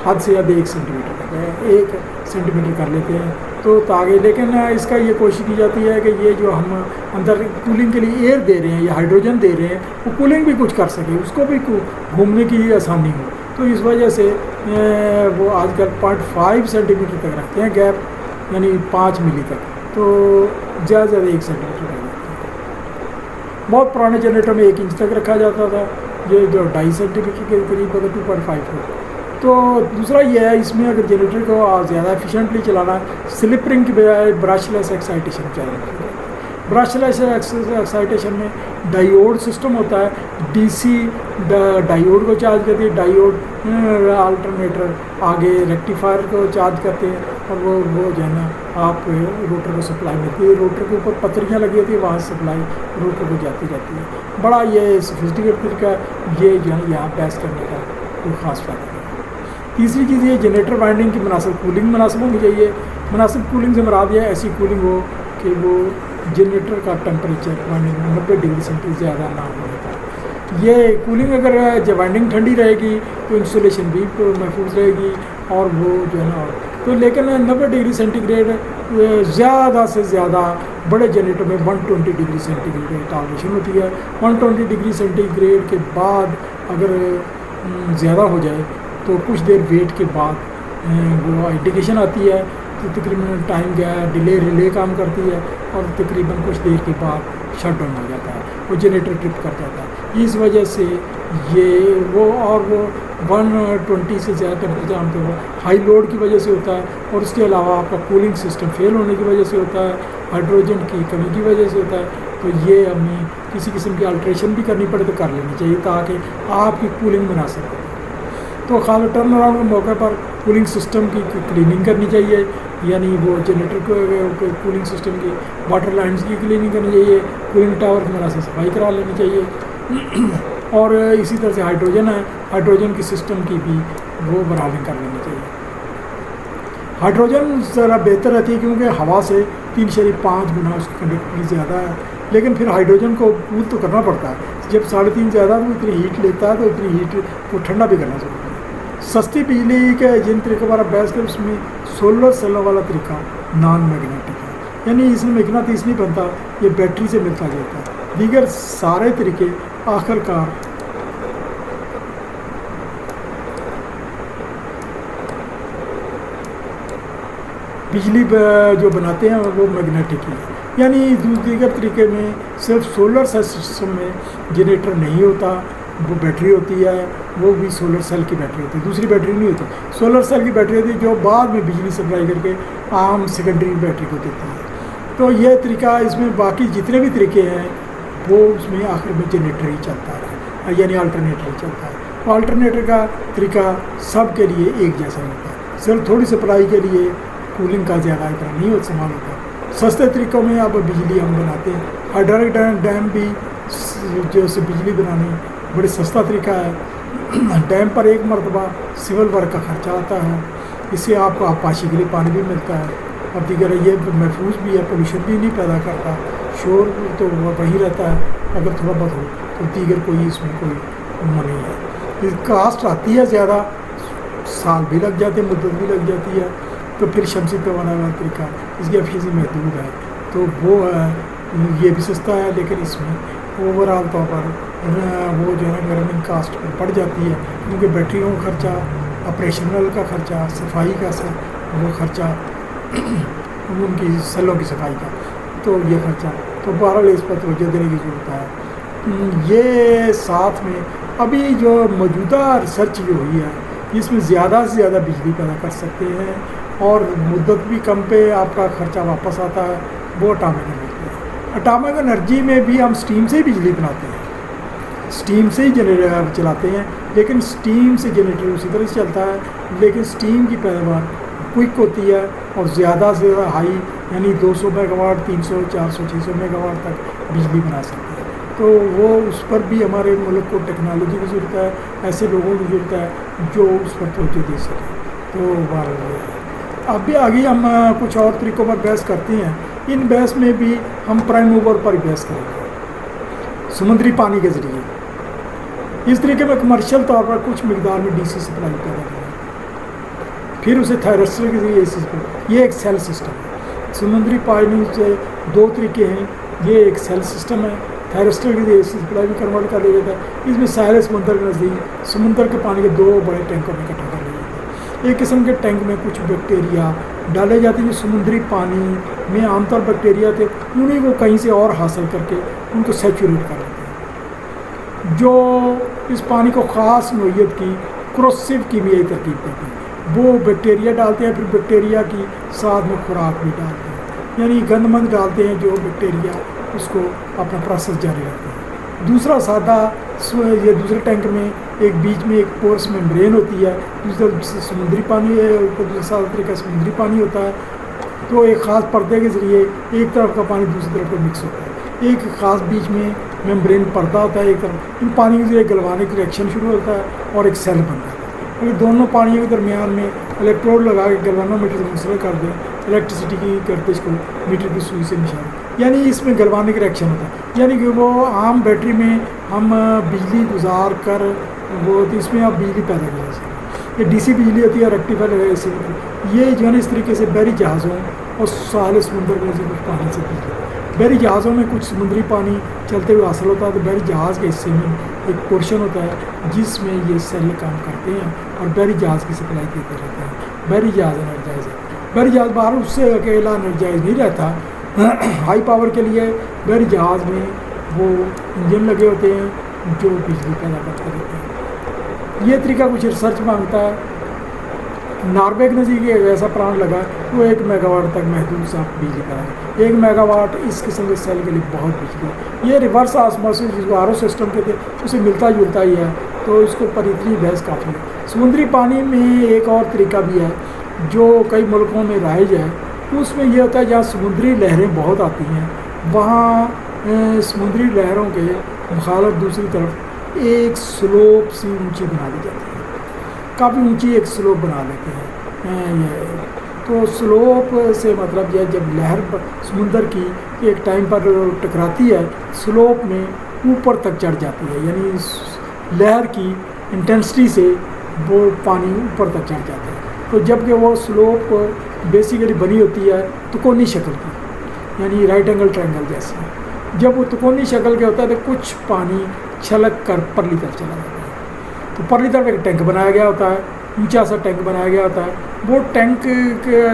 حد سے زیادہ 1 سینٹی میٹر تک ہے، 1 سینٹی میٹر کر لیتے ہیں. تو تاکہ لیکن اس کا یہ کوشش کی جاتی ہے کہ یہ جو ہم اندر کولنگ کے لیے ایئر دے رہے ہیں یا ہائیڈروجن دے رہے ہیں، وہ کولنگ بھی کچھ کر سکے، اس کو بھی گھومنے کی آسانی ہو. تو اس وجہ سے وہ آج کل 0.5 سینٹی میٹر تک رکھتے ہیں گیپ، یعنی 5 ملی تک. تو زیادہ سے زیادہ 1 سینٹی میٹر تک رکھتے ہیں. بہت پرانے جنریٹر میں 1 انچ تک رکھا جاتا تھا، یہ جو 2.5 سینٹی میٹر کے قریب اگر 2.5 ہو. تو دوسرا یہ ہے، اس میں اگر جنریٹر کو زیادہ ایفیشینٹلی چلانا ہے، سلپ رنگ کی بجائے برش لیس ایکسائٹیشن چلانا. برش لیس ایکسائٹیشن میں ڈائیوڈ سسٹم ہوتا ہے، ڈی سی ڈائیوڈ کو چارج کرتی ہے، ڈائیوڈ آلٹرنیٹر آگے ریکٹیفائر کو چارج کرتے ہیں، اور وہ جو ہے نا آپ روٹر کو سپلائی ملتی ہے. روٹر کے اوپر پتریاں لگی ہوتی ہیں، وہاں سے سپلائی روٹر کو جاتی رہتی ہے. بڑا یہ سوفسٹیکیٹڈ طریقہ ہے، یہ جو ہے یہاں بحث کرنے کا کوئی خاص فائدہ نہیں. تیسری چیز یہ جنریٹر وائنڈنگ کی مناسب کولنگ مناسب ہونی چاہیے. مناسب کولنگ سے مراد یہ ایسی کولنگ ہو کہ وہ جنریٹر کا ٹیمپریچر 90 ڈگری سینٹی زیادہ نہ ہونے کا. یہ کولنگ اگر جب وائنڈنگ ٹھنڈی رہے گی تو انسولیشن بھی محفوظ رہے گی، اور وہ جو ہے نا تو لیکن 90 ڈگری سینٹی گریڈ زیادہ سے زیادہ بڑے جنریٹر میں 120 ڈگری سینٹی گریڈ ٹالریشن ہوتی ہے. 120 ڈگری سینٹی گریڈ کے بعد اگر زیادہ ہو جائے تو کچھ دیر ویٹ کے بعد وہ انڈیکیشن آتی ہے، تو تقریباً ٹائم گیا ڈیلے ریلے کام کرتی ہے، اور تقریباً کچھ دیر کے بعد شٹ ڈاؤن ہو جاتا ہے، وہ جنریٹر ٹرپ کر جاتا ہے. اس وجہ سے یہ وہ 120 سے زیادہ ٹیمپریچر عام طور پر ہائی لوڈ کی وجہ سے ہوتا ہے، اور اس کے علاوہ آپ کا کولنگ سسٹم فیل ہونے کی وجہ سے ہوتا ہے، ہائیڈروجن کی کمی کی وجہ سے ہوتا ہے. تو یہ ہمیں کسی قسم کی الٹریشن بھی کرنی پڑے تو کر لینی چاہیے تاکہ آپ کی کولنگ مناسب ہو. تو خاص ٹرن اراؤنڈ کے موقع پر کولنگ سسٹم کی کلیننگ کرنی چاہیے، یعنی وہ جنریٹر کو کولنگ سسٹم کی واٹر لائنز کی کلیننگ کرنی چاہیے، کولنگ ٹاور کی مناسب صفائی کرا لینی چاہیے. اور اسی طرح سے ہائیڈروجن ہے، ہائیڈروجن کی سسٹم کی بھی وہ برابنگ کر لینی چاہیے. ہائیڈروجن ذرا بہتر رہتی ہے کیونکہ ہوا سے 3.5 گنا اس کی کنڈکٹیوٹی زیادہ ہے، لیکن پھر ہائیڈروجن کو کول تو کرنا پڑتا ہے. جب 3.5 زیادہ تو اتنی ہیٹ لیتا ہے، تو اتنی ہیٹ کو ٹھنڈا بھی کرنا ضروری ہے. سستی بجلی کے جن طریقوں پر بحث کریں اس میں سولر سیلوں والا طریقہ نان میگنیٹک ہے، یعنی اس میں مقناطیس نہیں بنتا، یہ بیٹری سے ملتا جاتا ہے. دیگر سارے طریقے آخر کار بجلی جو بناتے ہیں وہ میگنیٹک ہی ہے. یعنی دیگر طریقے میں صرف سولر سیل سسٹم میں جنریٹر نہیں ہوتا، وہ بیٹری ہوتی ہے، وہ بھی سولر سیل کی بیٹری ہوتی ہے، دوسری بیٹری نہیں ہوتی، سولر سیل کی بیٹری ہوتی ہے جو بعد میں بجلی سپلائی کر کے عام سیکنڈری بیٹری کو دیتی ہے۔ تو یہ طریقہ، اس میں باقی جتنے بھی طریقے ہیں وہ اس میں آخر میں جنریٹر ہی چلتا ہے، یعنی آلٹرنیٹر ہی چلتا ہے۔ آلٹرنیٹر کا طریقہ سب کے لیے ایک جیسا ہوتا ہے، صرف تھوڑی سپلائی کے لیے کولنگ کا زیادہ اتنا نہیں استعمال ہوتا۔ سستے طریقوں میں اب بجلی ہم بناتے ہیں، ہائیڈرولک ڈیم بھی جو سے بجلی بنانے بڑے سستا طریقہ ہے۔ ڈیم پر ایک مرتبہ سول ورک کا خرچہ آتا ہے، اس سے آپ کو آبپاشی کے لیے پانی بھی ملتا ہے، اور دیگر یہ محفوظ بھی ہے، پولوشن بھی نہیں پیدا کرتا، شور تو وہی رہتا ہے، اگر تھوڑا بہت ہو تو دیگر کوئی اس میں کوئی نہیں ہے۔ کاسٹ آتی ہے زیادہ، سال بھی لگ جاتے ہیں، مدت بھی لگ جاتی ہے، تو پھر شمسی پیمانہ والا طریقہ اس کی افیزی محدود ہے، تو وہ ہے یہ بھی سستا ہے، لیکن اس میں اوور آل طور پر وہ جو ہے رننگ کاسٹ پر پڑ جاتی ہے، کیونکہ بیٹریوں کا خرچہ، آپریشنل کا خرچہ، صفائی کا وہ خرچہ، ان کی سیلوں کی صفائی کا، تو یہ خرچہ، تو بہرحال اس پر توجہ دینے کی ضرورت ہے۔ یہ ساتھ میں ابھی جو موجودہ ریسرچ جو ہوئی ہے، اس میں زیادہ سے زیادہ بجلی پیدا کر سکتے ہیں اور مدت بھی کم پہ آپ کا خرچہ واپس آتا ہے، وہ اٹامک انرجی ہے۔ اٹامک انرجی میں بھی ہم سٹیم سے ہی بجلی بناتے ہیں، سٹیم سے ہی جنریٹر چلاتے ہیں، لیکن سٹیم سے جنریٹر اسی طرح سے چلتا ہے، لیکن سٹیم کی پیداوار کوئک ہوتی ہے اور زیادہ سے زیادہ ہائی، یعنی 200 میگا واٹ، 300، 400، 600 میگا واٹ تک بجلی بنا سکتے ہیں۔ تو وہ اس پر بھی ہمارے ملک کو ٹیکنالوجی کی ضرورت ہے، ایسے لوگوں کی ضرورت ہے جو اس پر توجہ دے سکیں۔ تو اب بھی آگے ہم کچھ اور طریقوں پر بحث کرتے ہیں، ان بحث میں بھی ہم پرائم موور پر بحث کریں گے، سمندری پانی کے ذریعے۔ اس طریقے میں کمرشل طور پر کچھ مقدار میں ڈی سی سپلائی پیدا کریں، پھر اسے تھائرسٹر کے ذریعے یہ ایک سیل سسٹم ہے۔ سمندری پانی سے دو طریقے ہیں، یہ ایک سیل سسٹم ہے، تھائرسٹر کے ذریعے سپلائی بھی کنورٹ کر لیا جاتا ہے۔ اس میں ساحل سمندر کے نزدیک سمندر کے پانی کے دو بڑے ٹینکوں میں اکٹھا کر لیا جاتا ہے۔ ایک قسم کے ٹینک میں کچھ بیکٹیریا ڈالے جاتے ہیں جو سمندری پانی میں عام طور بیکٹیریا تھے، انہیں کو کہیں سے اور حاصل کر کے ان کو سیچوریٹ کر لیتے ہیں، جو اس پانی کو خاص نوعیت کی کروسیو کیمیائی ترکیب دیتے ہیں۔ وہ بیکٹیریا ڈالتے ہیں، پھر بیکٹیریا کی ساتھ میں خوراک بھی ڈالتے ہیں، یعنی گند مند ڈالتے ہیں جو بیکٹیریا اس کو اپنا پروسیس جاری رکھتے ہیں۔ دوسرا سادہ، یہ دوسرے ٹینک میں ایک بیچ میں ایک پورس ممبرین ہوتی ہے، دوسرا سمندری پانی ہے، دوسرا سادہ طریقہ سمندری پانی ہوتا ہے، تو ایک خاص پردے کے ذریعے ایک طرف کا پانی دوسری طرف کو مکس ہوتا ہے، ایک خاص بیچ میں ممبرین پردہ ہوتا ہے، ایک طرف ان پانی کے ذریعے گلوانک ریئیکشن شروع ہوتا ہے اور ایک سیل بنتا ہے۔ دونوں پانیوں کے درمیان میں الیکٹروڈ لگا کے گلوانو میٹر سے منسلک کر دیں، الیکٹریسٹی کی گردش کو میٹر کی سوئی سے نشان، یعنی اس میں گلوانک ریئیکشن ہوتا ہے، یعنی کہ وہ عام بیٹری میں ہم بجلی گزار کر وہ اس میں آپ بجلی پیدا کر سکتے ہیں۔ یہ ڈی سی بجلی ہوتی ہے، ریکٹیفائر لگا اسی یہ جو ہے نا اس طریقے سے بحری جہازوں اور ساحل سمندر میں سے کچھ پانی سے بجلی، بحری جہازوں میں کچھ سمندری پانی چلتے ہوئے حاصل ہوتا ہے، تو بحری جہاز کے حصے میں ایک پورشن ہوتا ہے جس میں یہ سیل کام کرتے ہیں اور بحری جہاز کی سپلائی دیتے رہتے ہیں۔ بحری جہاز انرجائز ہے، بحری جہاز باہر اس سے اکیلا انرجائز نہیں رہتا، ہائی پاور کے لیے بحری جہاز میں وہ انجن لگے ہوتے ہیں جو بجلی پیدا کرتے رہتے ہیں۔ یہ طریقہ کچھ ریسرچ مانگتا ہے۔ ناروے کے نزدیک ایک ایسا پلانٹ لگا وہ 1 میگا واٹ تک محدود سا بجلی پیدا کرے، 1 میگا واٹ اس قسم کے سیل کے لیے بہت بجلی۔ یہ ریورس آسموسس جس کو آر او سسٹم کہتے ہیں اسے ملتا جلتا ہی ہے، تو اس کو پر اتنی بحث کافی ہے۔ سمندری پانی میں ایک اور طریقہ بھی ہے جو کئی ملکوں میں رائج ہے، تو اس میں یہ ہوتا ہے جہاں سمندری لہریں بہت آتی ہیں وہاں سمندری لہروں کے مخالف دوسری طرف ایک سلوپ سی اونچی بنا دی جاتی ہے، کافی اونچی ایک سلوپ بنا لیتے ہیں۔ تو سلوپ سے مطلب یہ جب لہر سمندر کی ایک ٹائم پر ٹکراتی ہے، سلوپ میں اوپر تک چڑھ جاتی ہے، یعنی لہر کی انٹینسٹی سے وہ پانی اوپر تک چڑھ جاتا ہے۔ تو جب کہ وہ سلوپ بیسیکلی بنی ہوتی ہے تکونی شکل کی، یعنی رائٹ اینگل ٹرائنگل جیسی، جب وہ تکونی شکل کے ہوتا ہے تو کچھ پانی چھلک کر پرلی طرف چلا جاتا ہے، تو پرلی طرف ایک ٹینک بنایا گیا ہوتا ہے، اونچا سا ٹینک بنایا گیا ہوتا ہے۔ وہ ٹینک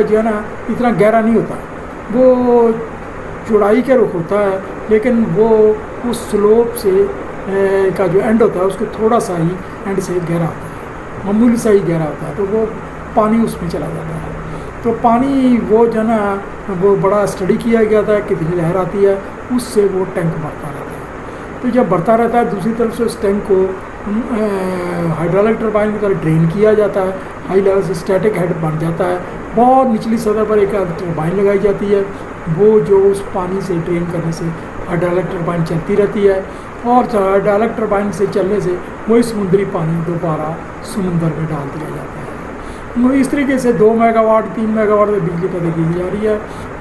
جو ہے نا اتنا گہرا نہیں ہوتا، وہ چوڑائی کا رخ ہوتا ہے، لیکن وہ اس سلوپ سے کا جو اینڈ ہوتا ہے اس کو تھوڑا سا ہی اینڈ سے گہرا ہوتا ہے، معمولی سا ہی گہرا ہوتا ہے، تو وہ پانی اس میں چلا جاتا ہے۔ تو پانی وہ جو ہے نا وہ بڑا اسٹڈی کیا گیا تھا، کتنی لہر آتی ہے، اس سے وہ ٹینک بڑھتا رہتا ہے۔ تو جب بڑھتا رہتا ہے دوسری طرف سے اس ٹینک کو ہائیڈرولک ٹربائن کی طرح ڈرین کیا جاتا ہے، ہائی لیول سے اسٹیٹک ہیڈ بن جاتا ہے، بہت نچلی سطح پر ایک ٹربائن لگائی جاتی ہے، وہ جو اس پانی سے ڈرین کرنے سے ہائیڈرولک ٹربائن چلتی رہتی ہے، اور ہائیڈرولک ٹربائن سے چلنے سے وہی سمندری پانی دوبارہ سمندر میں ڈال دیا جاتا ہے۔ اس طریقے سے 2 میگا واٹ 3 میگا واٹ میں بجلی پیدا کی جا رہی ہے۔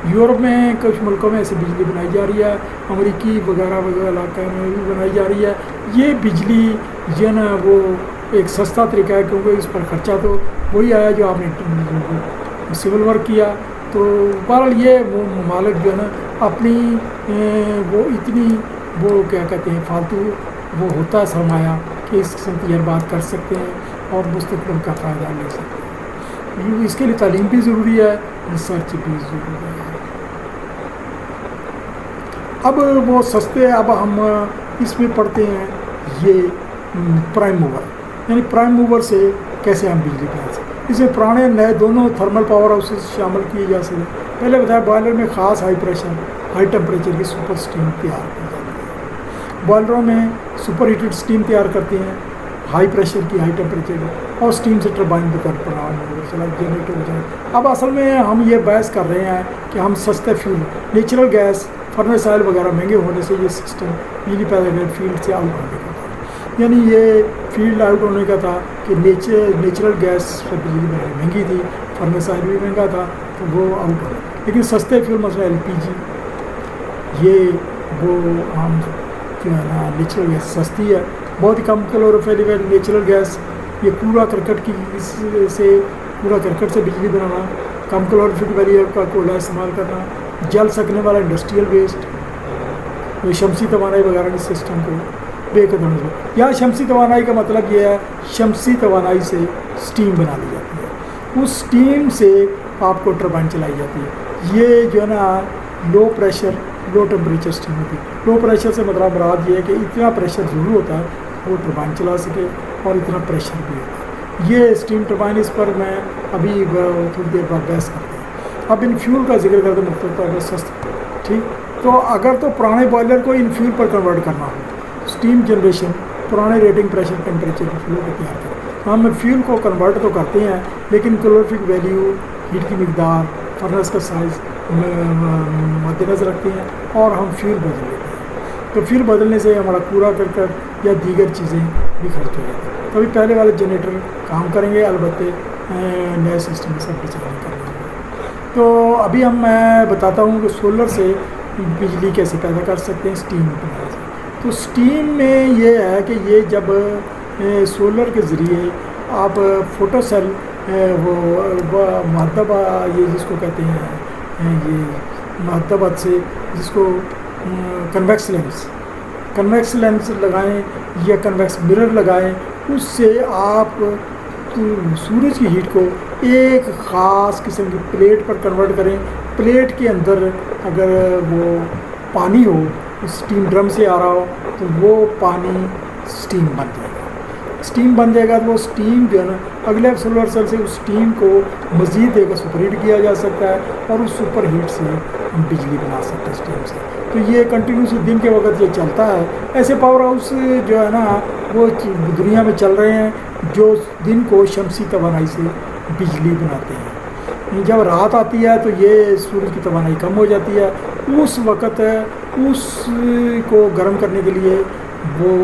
یورپ میں کچھ ملکوں میں ایسے بجلی بنائی جا رہی ہے، امریکی وغیرہ وغیرہ علاقے میں بھی بنائی جا رہی ہے۔ یہ بجلی جو ہے نا وہ ایک سستا طریقہ ہے، کیونکہ اس پر خرچہ تو وہی آیا جو آپ نے سول ورک کیا۔ تو بہرحال یہ وہ ممالک جو ہے نا اپنی وہ اتنی وہ کیا کہتے ہیں فالتو وہ ہوتا ہے سرمایہ کہ اس قسم کی تجربات کر سکتے ہیں اور مستقبل کا فائدہ لے سکتے ہیں۔ اس کے لیے تعلیم بھی ضروری ہے، ریسرچ بھی ضروری ہے۔ اب وہ سستے، اب ہم اس میں پڑھتے ہیں یہ پرائم موور، یعنی پرائم موور سے کیسے ہم بجلی بنا سکتے ہیں۔ اس میں پرانے نئے دونوں تھرمل پاور ہاؤسز شامل کیے جا سکتے ہیں۔ پہلے بتایا بوائلر میں خاص ہائی پریشر ہائی ٹمپریچر کی سپر اسٹیم تیار کی جاتی ہے۔ بوائلروں میں سپر ہیٹڈ اسٹیم تیار کرتے ہیں، ہائی پریشر کی ہائی ٹمپریچر کی، اور اسٹیم سے ٹربائن کی طرف چلا جنریٹ ہو جائے۔ اب اصل میں ہم یہ بحث کر رہے ہیں کہ ہم سستے fuel natural gas furnace oil وغیرہ مہنگے ہونے سے یہ سسٹم بجلی پیدا کرنے فیلڈ سے آؤٹ ہونے کا تھا، یعنی یہ فیلڈ آؤٹ ہونے کا تھا کہ نیچرل گیس سے بجلی مہنگی تھی، فرنس آئل بھی مہنگا تھا، تو وہ آؤٹ ہو گیا۔ لیکن سستے فیول مثلا LPG یہ وہ ہم جو ہے نا نیچرل گیس سستی ہے، بہت ہی کم کلوروفیلیبل نیچرل گیس، یہ کوڑا کرکٹ کی سے کوڑا کرکٹ سے بجلی بنانا، کم کلوروفیلیبل کا کوئلہ استعمال کرنا، جل سکنے والا انڈسٹریل ویسٹ، شمسی توانائی وغیرہ کے سسٹم کو بے قدر ہے۔ یہاں شمسی توانائی کا مطلب یہ ہے شمسی توانائی سے اسٹیم بنا لی جاتی ہے، اس اسٹیم سے آپ کو ٹربائن چلائی جاتی ہے۔ یہ جو ہے نا لو پریشر لو ٹمپریچر اسٹیم ہوتی ہے۔ لو پریشر سے مطلب مراد یہ ہے کہ اتنا پریشر ضرور ہوتا ہے وہ ٹربائن چلا سکے، اور اتنا پریشر بھی ہوتا ہے۔ یہ اسٹیم ٹربائن، اس پر میں ابھی تھوڑی دیر بعد بحث کرتے ہیں۔ اب ان فیول کا ذکر کرتے مختلف طور پر سستا، ٹھیک۔ تو اگر تو پرانے بوائلر کو ان فیول پر کنورٹ کرنا ہو، اسٹیم جنریشن پرانے ریٹنگ پریشر ٹمپریچر کی فیول کو تیار کریں، تو ہم فیول کو کنورٹ تو کرتے ہیں، لیکن کیلوریفک ویلیو، ہیٹ کی مقدار، فرنس کا سائز مد نظر رکھتے ہیں، اور ہم فیول بدل لیتے ہیں۔ تو فیول بدلنے سے ہمارا کوڑا کرکٹ یا دیگر چیزیں بھی خرچ ہو جاتی ہیں۔ کبھی پہلے والے جنریٹر کام کریں گے، البتہ نئے سسٹم میں سب کچھ نہیں کریں گے۔ تو ابھی میں بتاتا ہوں کہ سولر سے بجلی کیسے پیدا کر سکتے ہیں، اسٹیم بنانے سے۔ تو اسٹیم میں یہ ہے کہ یہ جب سولر کے ذریعے آپ فوٹو سیل وہ مہذب یہ جس کو کہتے ہیں یہ مہذبت سے جس کو کنویکس لینس لگائیں یا کنویکس مرر لگائیں، اس سے آپ سورج کی ہیٹ کو ایک خاص قسم کی پلیٹ پر کنورٹ کریں۔ پلیٹ کے اندر اگر وہ پانی ہو، اسٹیم ڈرم سے آ رہا ہو، تو وہ پانی اسٹیم بن جائے گا۔ اسٹیم بن جائے گا تو وہ اسٹیم جو ہے نا اگلے سولر سیل سے اس اسٹیم کو مزید ایک سپر ہیٹ کیا جا سکتا ہے، اور اس سپر ہیٹ سے ہم بجلی بنا سکتے ہیں اسٹیم سے۔ تو یہ کنٹینیوس دن کے وقت یہ چلتا ہے۔ ایسے پاور ہاؤس جو ہے نا وہ دنیا میں چل رہے ہیں جو دن کو شمسی توانائی سے بجلی بناتے ہیں۔ جب رات آتی ہے تو یہ سورج کی توانائی کم ہو جاتی ہے، اس وقت اس کو گرم کرنے کے لیے وہ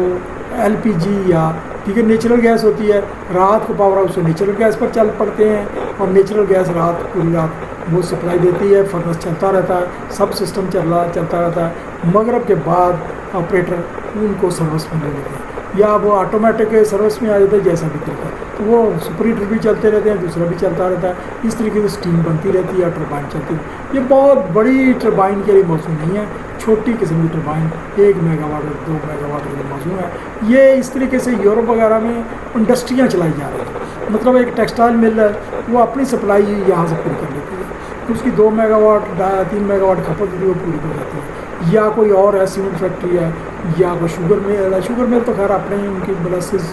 LPG یا دیگر نیچرل گیس ہوتی ہے۔ رات کو پاور ہاؤس سے نیچرل گیس پر چل پڑتے ہیں، اور نیچرل گیس رات پوری رات وہ سپلائی دیتی ہے، فرنس چلتا رہتا ہے، سب سسٹم چلتا رہتا ہے۔ مغرب کے بعد آپریٹر ان کو سروس میں لے لیتے ہیں، یا وہ آٹومیٹک سروس میں آ جاتے ہیں، جیسا بھی طریقہ، تو وہ سپر ہیٹر بھی چلتے رہتے ہیں، دوسرا بھی چلتا رہتا ہے۔ اس طریقے سے اسٹیم بنتی رہتی ہے اور ٹربائن چلتی ہے۔ یہ بہت بڑی ٹربائن کے لیے موزوں نہیں ہے، چھوٹی قسم کی turbine 1 mega what 2 mega what کے لیے موزوں ہے۔ یہ اس طریقے سے یورپ وغیرہ میں انڈسٹریاں چلائی جا رہی ہیں، مطلب ایک ٹیکسٹائل مل ہے، وہ اپنی سپلائی یہاں سے پوری کر لیتی ہے، تو اس کی 2 میگا واٹ 3 میگا واٹ کھپت ہوتی ہے وہ پوری ہو جاتی ہے. یا کوئی اور ہے سیمنٹ فیکٹری ہے یا کوئی شوگر مل تو خیر اپنے ان کی بلسز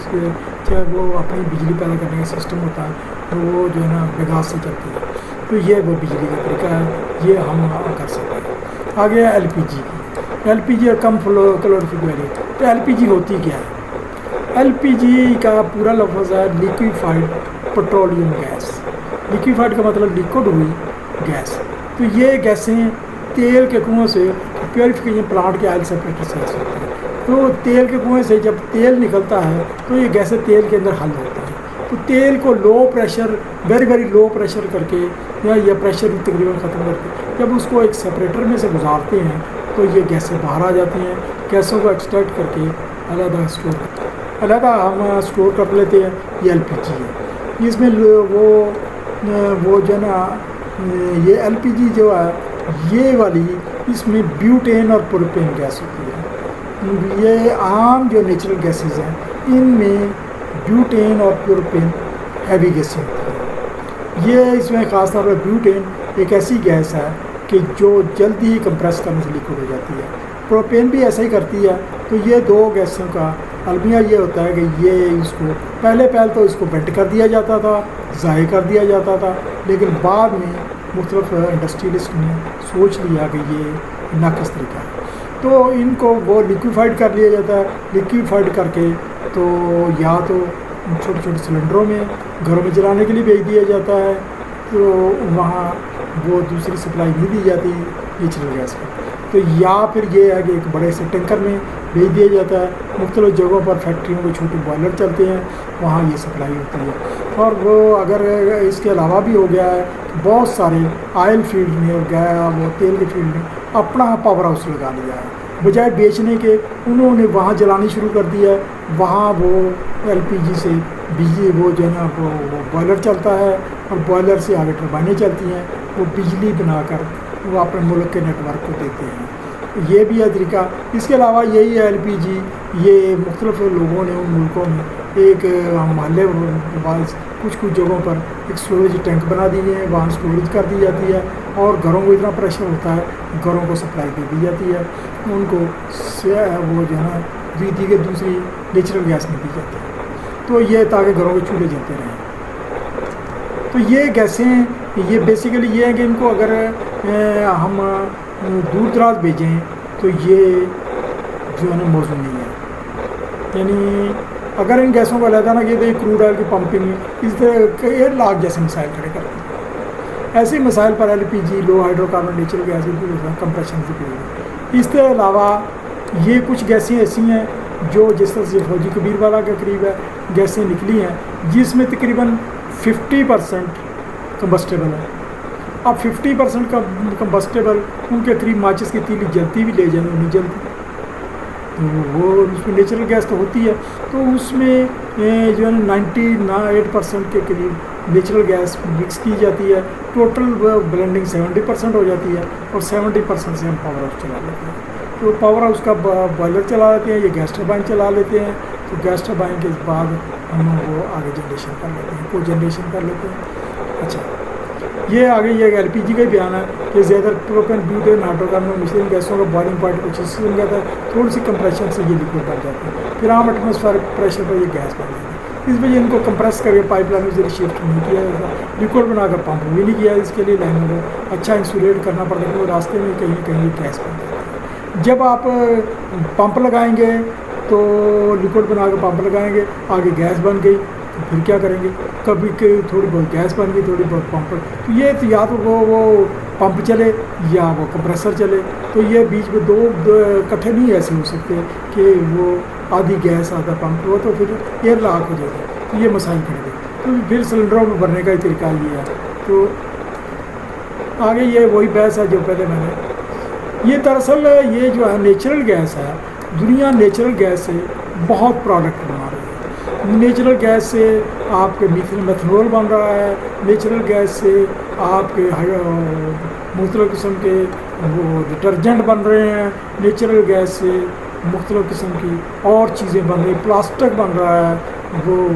چاہے وہ اپنی بجلی پیدا کرنے کا سسٹم ہوتا ہے تو وہ جو ہے نا بگاس سے چلتی ہے. تو یہ وہ بجلی کا طریقہ ہے, یہ ہم کر سکتے ہیں. آگے ایل پی جی کی. ایل پی جی اور کم کیلوریفک ویلیو. تو ایل پی جی ہوتی کیا ہے؟ ایل پی جی کا پورا لفظ ہے لیکویفائڈ پیٹرولیم گیس. لیکویفائڈ کا مطلب لیکوڈ ہوئی گیس. تو یہ گیسیں تیل کے کنویں سے پیوریفیکیشن پلانٹ کے آئل سیپریٹر سے حاصل ہوتی ہیں. تو تیل کے کنویں سے جب تیل نکلتا ہے تو یہ گیسیں تیل کے اندر حل ہوتی ہیں. تو تیل کو low pressure very low pressure کر کے یا پریشر تقریباً ختم کر کے جب اس کو ایک سیپریٹر میں سے گزارتے ہیں تو یہ گیسیں باہر آ جاتی ہیں. گیسوں کو ایکسٹریکٹ کر کے علیحدہ ہم اسٹور کر لیتے ہیں. یہ ایل پی جی ہے. اس میں وہ جو ہے نا یہ ایل پی جی جو ہے یہ والی اس میں بیوٹین اور پروپین گیس ہوتی ہے. یہ عام جو نیچرل گیسز ہیں ان میں بیوٹین اور پروپین ہیوی گیسیں ہوتی ہیں. یہ اس میں خاص طور پر بیوٹین ایک ایسی گیس ہے کہ جو جلدی ہی کمپریس کرنے سے لیکوڈ ہو جاتی ہے. پروپین بھی ایسا ہی کرتی ہے. تو یہ دو گیسوں کا المیہ یہ ہوتا ہے کہ یہ اس کو پہلے تو اس کو وینٹ کر دیا جاتا تھا, ضائع کر دیا جاتا تھا, لیکن بعد میں مختلف انڈسٹریلسٹ نے سوچ لیا کہ یہ ناقص طریقہ ہے تو ان کو وہ لیکویفائڈ کر لیا جاتا ہے. لیکویفائڈ کر کے تو یا تو چھوٹے چھوٹے سلنڈروں میں گھروں میں جلانے کے لیے بھیج دیا جاتا ہے تو وہاں وہ دوسری سپلائی نہیں دی جاتی نیچرل گیس کا. تو یا پھر یہ ہے کہ ایک بڑے سے ٹینکر میں بھیج دیا جاتا ہے. مختلف جگہوں پر فیکٹریوں کے چھوٹے بوائلر چلتے ہیں, وہاں یہ سپلائی ہوتی ہے. اور وہ اگر اس کے علاوہ بھی ہو گیا ہے بہت سارے آئل فیلڈ نے اور گیا وہ تیل کے فیلڈ نے اپنا پاور ہاؤس لگا لیا ہے. بجائے بیچنے کے انہوں نے وہاں جلانی شروع کر دیا ہے. وہاں وہ ایل پی جی سے بجلی وہ جو ہے نا وہ بوائلر چلتا ہے اور بوائلر سے آگے ٹربائنیں چلتی ہیں. وہ بجلی بنا کر وہ اپنے ملک کے نیٹ ورک کو دیتے ہیں. یہ بھی ہے طریقہ. اس کے علاوہ یہی ہے ایل پی جی. یہ مختلف لوگوں نے ان ملکوں میں ایک محلے وائز کچھ جگہوں پر ایک اسٹوریج ٹینک بنا دیے ہیں, وہاں اسٹوریج کر دی جاتی ہے اور گھروں کو اتنا پریشر ہوتا ہے گھروں کو سپلائی دے دی جاتی ہے. ان کو وہ جو ہے نا دیگر دوسری نیچرل گیس نہیں دی جاتی تو یہ تاکہ گھروں کے چولہے جلتے رہیں. تو یہ گیسیں یہ بیسیکلی یہ ہے کہ ان کو اگر ہم دور دراز بھیجیں تو یہ جو ہے نا موضوع نہیں ہے. یعنی اگر ان گیسوں کو علیحدہ نہ کیا تو یہ کروڈ آئل کی پمپنگ اس طرح کے لاکھ جیسے مسائل کھڑے کرتے ہیں. ایسے مسائل پر ایل پی جی لو hydrocarbon natural gas compression سے بھی. اس کے علاوہ یہ کچھ گیسیں ایسی ہیں جو جس طرح سے فوجی کبیر والا کے قریب ہے گیسیں نکلی ہیں جس میں تقریباً 50% کمبسٹیبل ہے. اب 50% کا کمبسٹیبل ان کے قریب ماچس کی تیلی جلتی بھی لے جائیں نہیں جلتی تو وہ اس میں نیچرل گیس تو ہوتی ہے. تو اس میں جو ہے نا 98% کے قریب نیچرل گیس مکس کی جاتی ہے. ٹوٹل بلینڈنگ 70% ہو جاتی ہے اور 70% سے ہم پاور ہاؤس چلا لیتے ہیں. تو پاور ہاؤس کا بوائلر چلا لیتے ہیں, یہ گیس ٹربائن چلا لیتے ہیں. تو گیس ٹربائن کے بعد ہم وہ آگے جنریشن کر لیتے ہیں, کو جنریشن کر لیتے ہیں. اچھا یہ آگے یہ ایل پی جی کا ہی بیان ہے کہ زیادہ پروپین بیوٹین ہائیڈرو کاربن مشین گیسوں کا بوائلنگ پوائنٹ کچھ اس سے بن جاتا ہے, تھوڑی سی کمپریشن سے یہ لیکوڈ بن جاتے ہیں, پھر عام ایٹماسفیئرک پریشر پر یہ گیس بن جاتی ہے. اس وجہ ان کو کمپریس کر کے پائپ لائن میں شفٹ نہیں کیا جاتا, لیکوڈ بنا کر پمپ بھی نہیں کیا. اس کے لیے لائنوں کو اچھا انسولیٹ کرنا پڑتا ہے, راستے میں کہیں گیس بن جاتی ہے. جب آپ پمپ لگائیں گے تو لیکوڈ بنا کے پمپ لگائیں گے, آگے گیس بن گئی تو پھر کیا کریں گے, کبھی تھوڑی بہت گیس بن گئی تھوڑی بہت پمپ. تو یہ یا تو وہ پمپ چلے یا وہ کمپریسر چلے. تو یہ بیچ میں دو اکٹھے نہیں ایسے ہو سکتے کہ وہ آدھی گیس آدھا پمپ ہو تو پھر ایئر لاک ہو جائے گا. تو یہ مسائل کھڑے گئے. تو پھر سلنڈروں میں بھرنے کا ہی طریقہ یہ ہے. تو آگے یہ وہی بحث ہے جو پہلے میں نے یہ دراصل یہ جو ہے نیچرل گیس ہے, دنیا نیچرل گیس سے بہت پروڈکٹ بنا رہی ہے. نیچرل گیس سے آپ کے میتھنول بن رہا ہے, نیچرل گیس سے آپ کے مختلف قسم کے وہ ڈٹرجنٹ بن رہے ہیں, نیچرل گیس سے مختلف قسم کی اور چیزیں بن رہی ہیں, پلاسٹک بن رہا ہے, وہ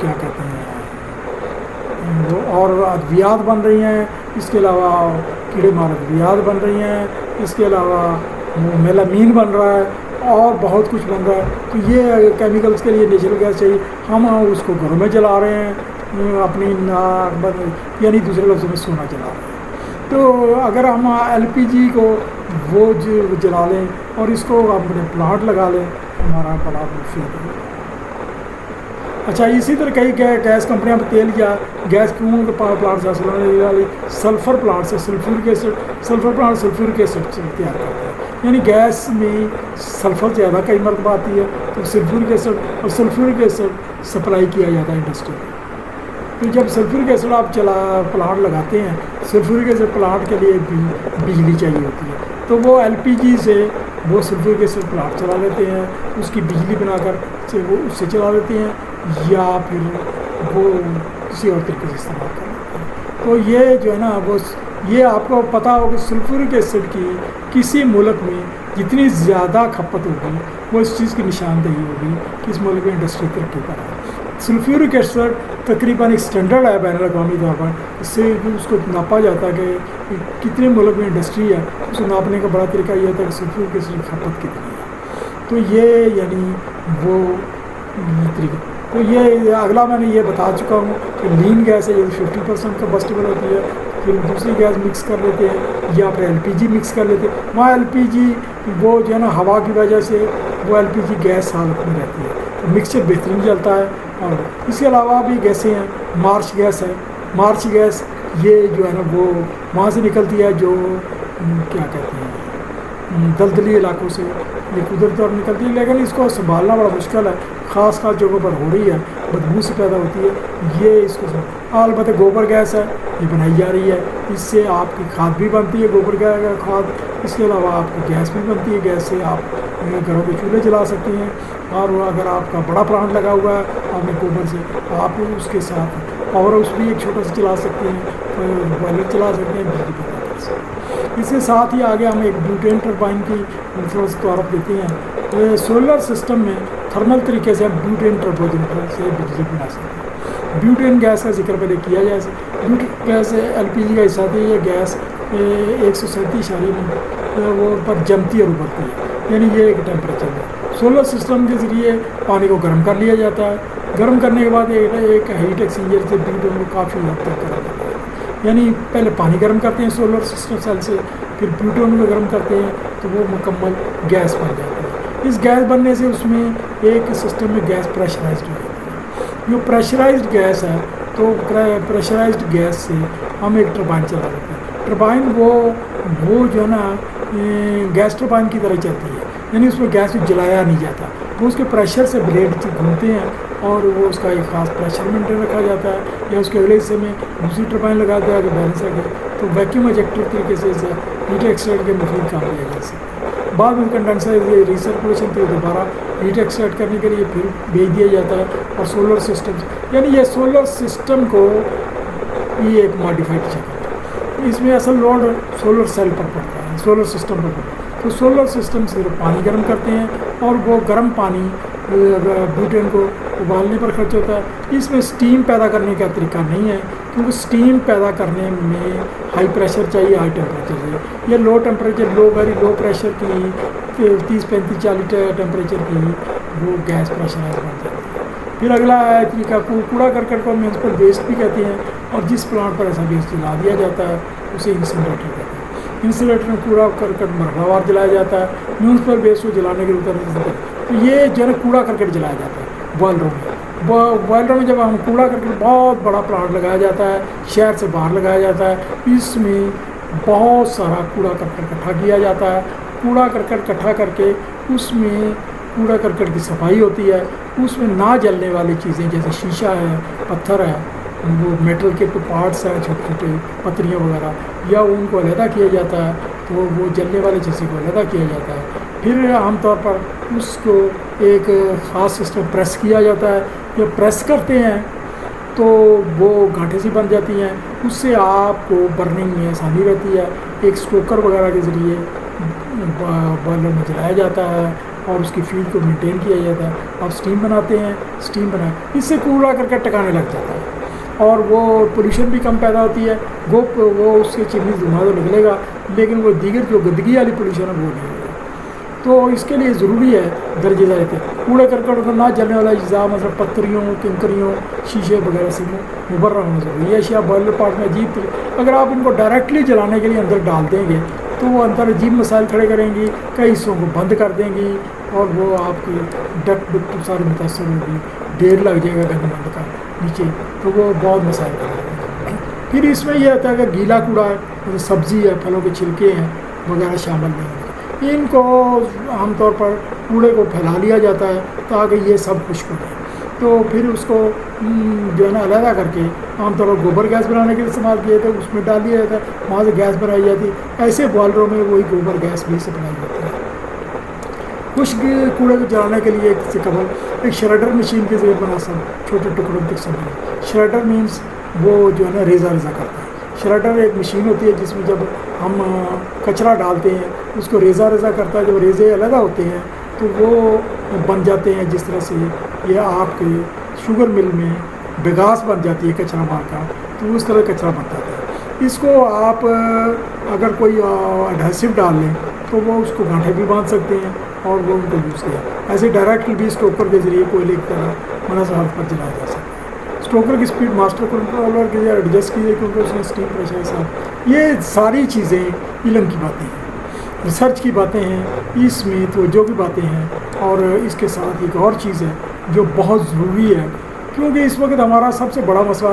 کیا کہتے ہیں وہ اور ادویات بن رہی ہیں, اس کے علاوہ کیڑے مار ادویات بن رہی ہیں، اس کے علاوہ میلامین بن رہا ہے اور بہت کچھ بن رہا ہے. تو یہ کیمیکلز کے لیے نیچرل گیس چاہیے. ہم اس کو گھروں میں جلا رہے ہیں، اپنی یعنی دوسرے لفظوں میں سونا جلا رہے ہیں. تو اگر ہم ایل پی جی کو وہ جلا لیں اور اس کو اپنے پلانٹ لگا لیں، ہمارا بڑا مفید ہے. اچھا، اسی طرح کئی گیس کمپنیاں تیل یا گیس کیوں پلانٹ حاصل ہونے والی سلفر پلانٹ سے سلفورک ایسڈ تیار کرتے ہیں. یعنی گیس میں سلفر زیادہ کئی مرتبہ آتی ہے، تو سلفورک ایسڈ سپلائی کیا جاتا ہے انڈسٹری میں. تو جب سلفورک ایسڈ آپ پلانٹ لگاتے ہیں، سلفورک ایسڈ پلانٹ کے لیے بھی بجلی چاہیے ہوتی ہے، تو وہ ایل پی جی سے وہ سلفورک ایسڈ پلانٹ چلا لیتے ہیں، اس کی بجلی بنا کر وہ اس سے چلا لیتے ہیں، یا پھر وہ کسی اور طریقے سے استعمال کر لیتے ہیں. تو یہ جو ہے نا وہ یہ آپ کو پتہ ہو کہ سلفورک ایسڈ کی کسی ملک میں جتنی زیادہ کھپت ہوگی وہ اس چیز کی نشاندہی ہوگی کہ اس ملک میں انڈسٹری ترقی پر ہے. سلفورک ایسڈ تقریباً ایک اسٹینڈرڈ ہے بین الاقوامی طور پر، اس سے اس کو ناپا جاتا ہے کہ کتنے ملک میں انڈسٹری ہے. اس کو ناپنے کا بڑا طریقہ یہ ہوتا ہے کہ سلفورک ایسڈ کی کھپت کتنی ہے. تو یہ یعنی وہ طریقہ. تو یہ اگلا میں نے یہ بتا چکا ہوں کہ لین گیس ہے، یہ 50% کمبسٹیبل ہوتی ہے. پھر دوسری گیس مکس کر لیتے ہیں یا پھر ایل پی جی مکس کر لیتے ہیں. وہاں ایل پی جی وہ جو ہے نا ہوا کی وجہ سے وہ ایل پی جی گیس حالت میں رہتی ہے، تو مکسچر بہترین چلتا ہے. اور اس کے علاوہ بھی گیسیں ہیں، مارچ گیس ہے. مارچ گیس یہ جو ہے نا وہ وہاں سے نکلتی ہے جو کیا کہتے ہیں دلدلی علاقوں سے یہ قدرتی طور نکلتی ہے، لیکن اس کو سنبھالنا بڑا مشکل ہے. خاص جگہوں پر ہو رہی ہے، بدبو سے پیدا ہوتی ہے. یہ اس کو البتہ گوبر گیس ہے، یہ بنائی جا رہی ہے. اس سے آپ کی کھاد بھی بنتی ہے، گوبر گیس کھاد. اس کے علاوہ آپ کی گیس بھی بنتی ہے. گیس سے آپ گھروں کے چولہے جلا سکتے ہیں. اور اگر آپ کا بڑا پلانٹ لگا ہوا ہے آپ نے گوبر سے، آپ اس کے ساتھ پاور ہاؤس بھی ایک چھوٹا سا چلا سکتے ہیں، بوائلر چلا سکتے ہیں، بجلی پیدا کر سکتے ہیں. اس کے ساتھ ہی آگے ہم ایک بیوٹین ٹربائن کی تعارف دیتے ہیں. سولر سسٹم میں تھرمل طریقے سے ہم بیوٹین ٹربائن سے بجلی بنا سکتے ہیں. بیوٹین گیس کا ذکر پہلے کیا جائے. بیوٹین گیس ایل پی جی کا حصہ تھی. یہ گیس 137 وہ پر جمتی اور ابھرتی ہے، یعنی یہ ایک ٹیمپریچر ہے. سولر سسٹم کے ذریعے پانی کو گرم کر لیا جاتا ہے. گرم کرنے کے بعد ایک ہیٹ ایکسچینجر سے بیوٹین کو کافی حد تک گرم کرتا ہے. یعنی پہلے پانی گرم کرتے ہیں سولر سسٹم سیل سے، پھر بیوٹین کو گرم کرتے ہیں تو وہ مکمل گیس بن جاتی ہے. اس گیس بننے سے اس میں ایک سسٹم میں گیس پریشرائزڈ ہو جاتی ہے. جو پریشرائزڈ گیس ہے تو پریشرائزڈ گیس سے ہم ایک ٹربائن چلا دیتے ہیں. ٹربائن وہ جو ہے نا گیس ٹربائن کی طرح چلتی ہے، یعنی اس میں گیس کو جلایا نہیں جاتا. وہ اس کے پریشر سے بلیڈ گھومتے ہیں اور وہ اس کا ایک خاص پریشر مینٹین رکھا جاتا ہے، یا اس کے اگلے حصے میں دوسری ٹربائن لگا دیا کہ بیلنس رکھے. تو ویکیوم ایجیکٹر طریقے سے ہیٹ ایکسٹریکٹ کے مفید کام لیا جا سکتا ہے. بعد میں کنڈنسر ریسرکولیشن پہ دوبارہ ہیٹ ایکسٹریکٹ کرنے کے لیے پھر بھیج دیا جاتا ہے. اور سولر سسٹم یعنی یہ سولر سسٹم کو یہ ایک ماڈیفائڈ شکل ہے. اس میں اصل لوڈ سولر سیل پر پڑتا ہے، سولر سسٹم پر پڑتا ہے. تو سولر سسٹم سے پانی گرم کرتے ہیں اور وہ گرم پانی بیوٹین کو ابالنے پر خرچ ہوتا ہے. اس میں سٹیم پیدا کرنے کا طریقہ نہیں ہے، کیونکہ سٹیم پیدا کرنے میں ہائی پریشر چاہیے، ہائی ٹیمپریچر چاہیے. یہ لو ٹیمپریچر ویری لو پریشر کی 30-35-40 ٹیمپریچر کی وہ گیس پریشرائز بن جاتی ہے. پھر اگلا ہے طریقہ کوڑا کرکٹ کو میونسپل ویسٹ بھی کہتے ہیں، اور جس پلانٹ پر ایسا ویسٹ جلا دیا جاتا ہے اسے انسینریٹر کہتے ہیں. انسینریٹر میں کوڑا کرکٹ مرحلہ وار جلایا جاتا ہے. میونسپل ویسٹ کو جلانے کے لیے تو یہ جو ہے کوڑا کرکٹ جلایا جاتا ہے بوائلروں میں. بوائلروں میں جب ہم کوڑا کرکٹ بہت بڑا پلانٹ لگایا جاتا ہے، شہر سے باہر لگایا جاتا ہے، اس میں بہت سارا کوڑا کرکٹ اکٹھا کیا جاتا ہے. کوڑا کرکٹ اکٹھا کر کے اس میں کوڑا کرکٹ کی صفائی ہوتی ہے. اس میں نہ جلنے والی چیزیں جیسے شیشہ ہے، پتھر ہے، وہ میٹل کے پارٹس ہیں، چھوٹے چھوٹے پتریاں وغیرہ، یا ان کو علیحدہ کیا جاتا ہے. تو وہ جلنے والے چیزیں کو علیحدہ کیا جاتا ہے. پھر عام طور پر اس کو ایک خاص سسٹم پریس کیا جاتا ہے. جب پریس کرتے ہیں تو وہ گانٹھیں سی بن جاتی ہیں. اس سے آپ کو برننگ میں آسانی رہتی ہے. ایک اسٹوکر وغیرہ کے ذریعے بوائلر میں جلایا جاتا ہے اور اس کی فیڈ کو مینٹین کیا جاتا ہے. آپ اسٹیم بناتے ہیں، اسٹیم بنا اس سے کوڑا کرکٹ ٹکانے لگ جاتا ہے. اور وہ پولوشن بھی کم پیدا ہوتی ہے، وہ اس کے چمنی دھواں تو نکلے گا لیکن وہ دیگر جو گندگی والی پولوشن ہے وہ نہیں ہوگا۔ تو اس کے لیے ضروری ہے درجہ ذیل کے کوڑے کرکٹ نہ جلنے والا اجزاء مطلب پتریوں، کنکریوں، شیشے وغیرہ سے مبرہ ہونا ضروری ہے۔ یہ اشیاء بوائلر پارٹ میں عجیب اگر آپ ان کو ڈائریکٹلی جلانے کے لیے اندر ڈال دیں گے تو وہ اندر عجیب مسائل کھڑے کریں گی، کئی حصوں کو بند کر دیں گی اور وہ آپ کی ڈکٹ سارے متاثر ہوگی، ڈھیر لگ جائے گا گند بند کا نیچے، تو وہ بہت مسائل کریں گے۔ پھر اس میں یہ ہوتا ہے کہ گیلا کوڑا ہے، سبزی ہے، پھلوں کے چھلکے ہیں وغیرہ شامل نہیں ہوتے، ان کو عام طور پر کوڑے کو پھیلا لیا جاتا ہے تاکہ یہ سب خشک ہو جائے، تو پھر اس کو جو ہے نا علیحدہ کر کے عام طور پر گوبر گیس بنانے کے لیے استعمال کیا جاتا ہے، اس میں ڈال دیا جاتا ہے، وہاں سے گیس بنائی جاتی ہے۔ ایسے بوائلروں میں وہی گوبر گیس بھی سپلائی ہوتی ہے۔ خشک کوڑے کو جلانے کے لیے ایک سے قبل ایک شریڈر مشین کے ذریعے مناسب چھوٹے ٹکڑوں تک سمجھیں۔ شریڈر مینس وہ جو ہے نا ریزہ کرتا ہے۔ شریڈر ایک مشین ہوتی ہے جس میں جب ہم کچرا ڈالتے ہیں اس کو ریزہ کرتا ہے، جب ریزے علیحدہ ہوتے ہیں تو وہ بن جاتے ہیں، جس طرح سے یہ آپ کے شوگر مل میں بگاس بن جاتی ہے کچرا مار کا، تو اس طرح کچرا بن جاتا ہے۔ اس کو آپ اگر کوئی اڈھیسو ڈال لیں تو وہ اس کو گانٹھے بھی باندھ سکتے ہیں اور وہ ان کو یوز کیا ایسے ڈائریکٹ بھی اسٹوکر کے ذریعے کوئلے کی طرح مناسب حالت پر جلایا جا سکتا ہے۔ اسٹوکر کی اسپیڈ ماسٹر کنٹرولر کے ذریعے ایڈجسٹ کی جائے کیونکہ اس میں اسٹیم پریشر کے ساتھ۔ یہ ساری چیزیں علم کی باتیں ہیں، ریسرچ کی باتیں ہیں، اس میں توجہ کی باتیں ہیں۔ اور اس کے ساتھ ایک اور چیز ہے جو بہت ضروری ہے کیونکہ اس وقت ہمارا سب سے بڑا مسئلہ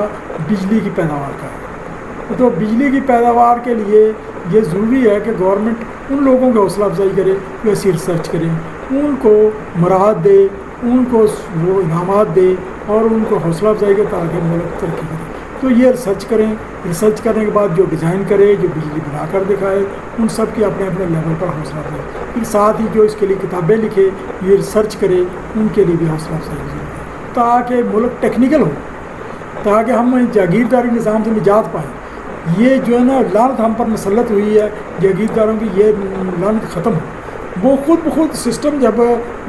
بجلی کی پیداوار کا ہے، تو بجلی کی پیداوار کے لیے یہ ضروری ہے کہ گورنمنٹ ان لوگوں کی حوصلہ افزائی کرے جو ایسی ریسرچ کریں، ان کو مراحت دے، ان کو وہ انعامات دے اور ان کو حوصلہ افزائی کرے تاکہ ملک ترقی کرے۔ تو یہ ریسرچ کریں، ریسرچ کرنے کے بعد جو ڈیزائن کرے، جو بجلی بنا کر دکھائے، ان سب کی اپنے اپنے لیول پر حوصلہ افزائی، پھر ساتھ ہی جو اس کے لیے کتابیں لکھے، یہ ریسرچ کرے، ان کے لیے بھی حوصلہ افزائی ضرورت ہے تاکہ ملک ٹیکنیکل ہو، تاکہ ہم جاگیرداری نظام سے نجات پائیں۔ یہ جو ہے نا لعنت ہم پر مسلط ہوئی ہے جاگیرداروں کی، یہ لعنت ختم ہو۔ وہ خود بخود سسٹم جب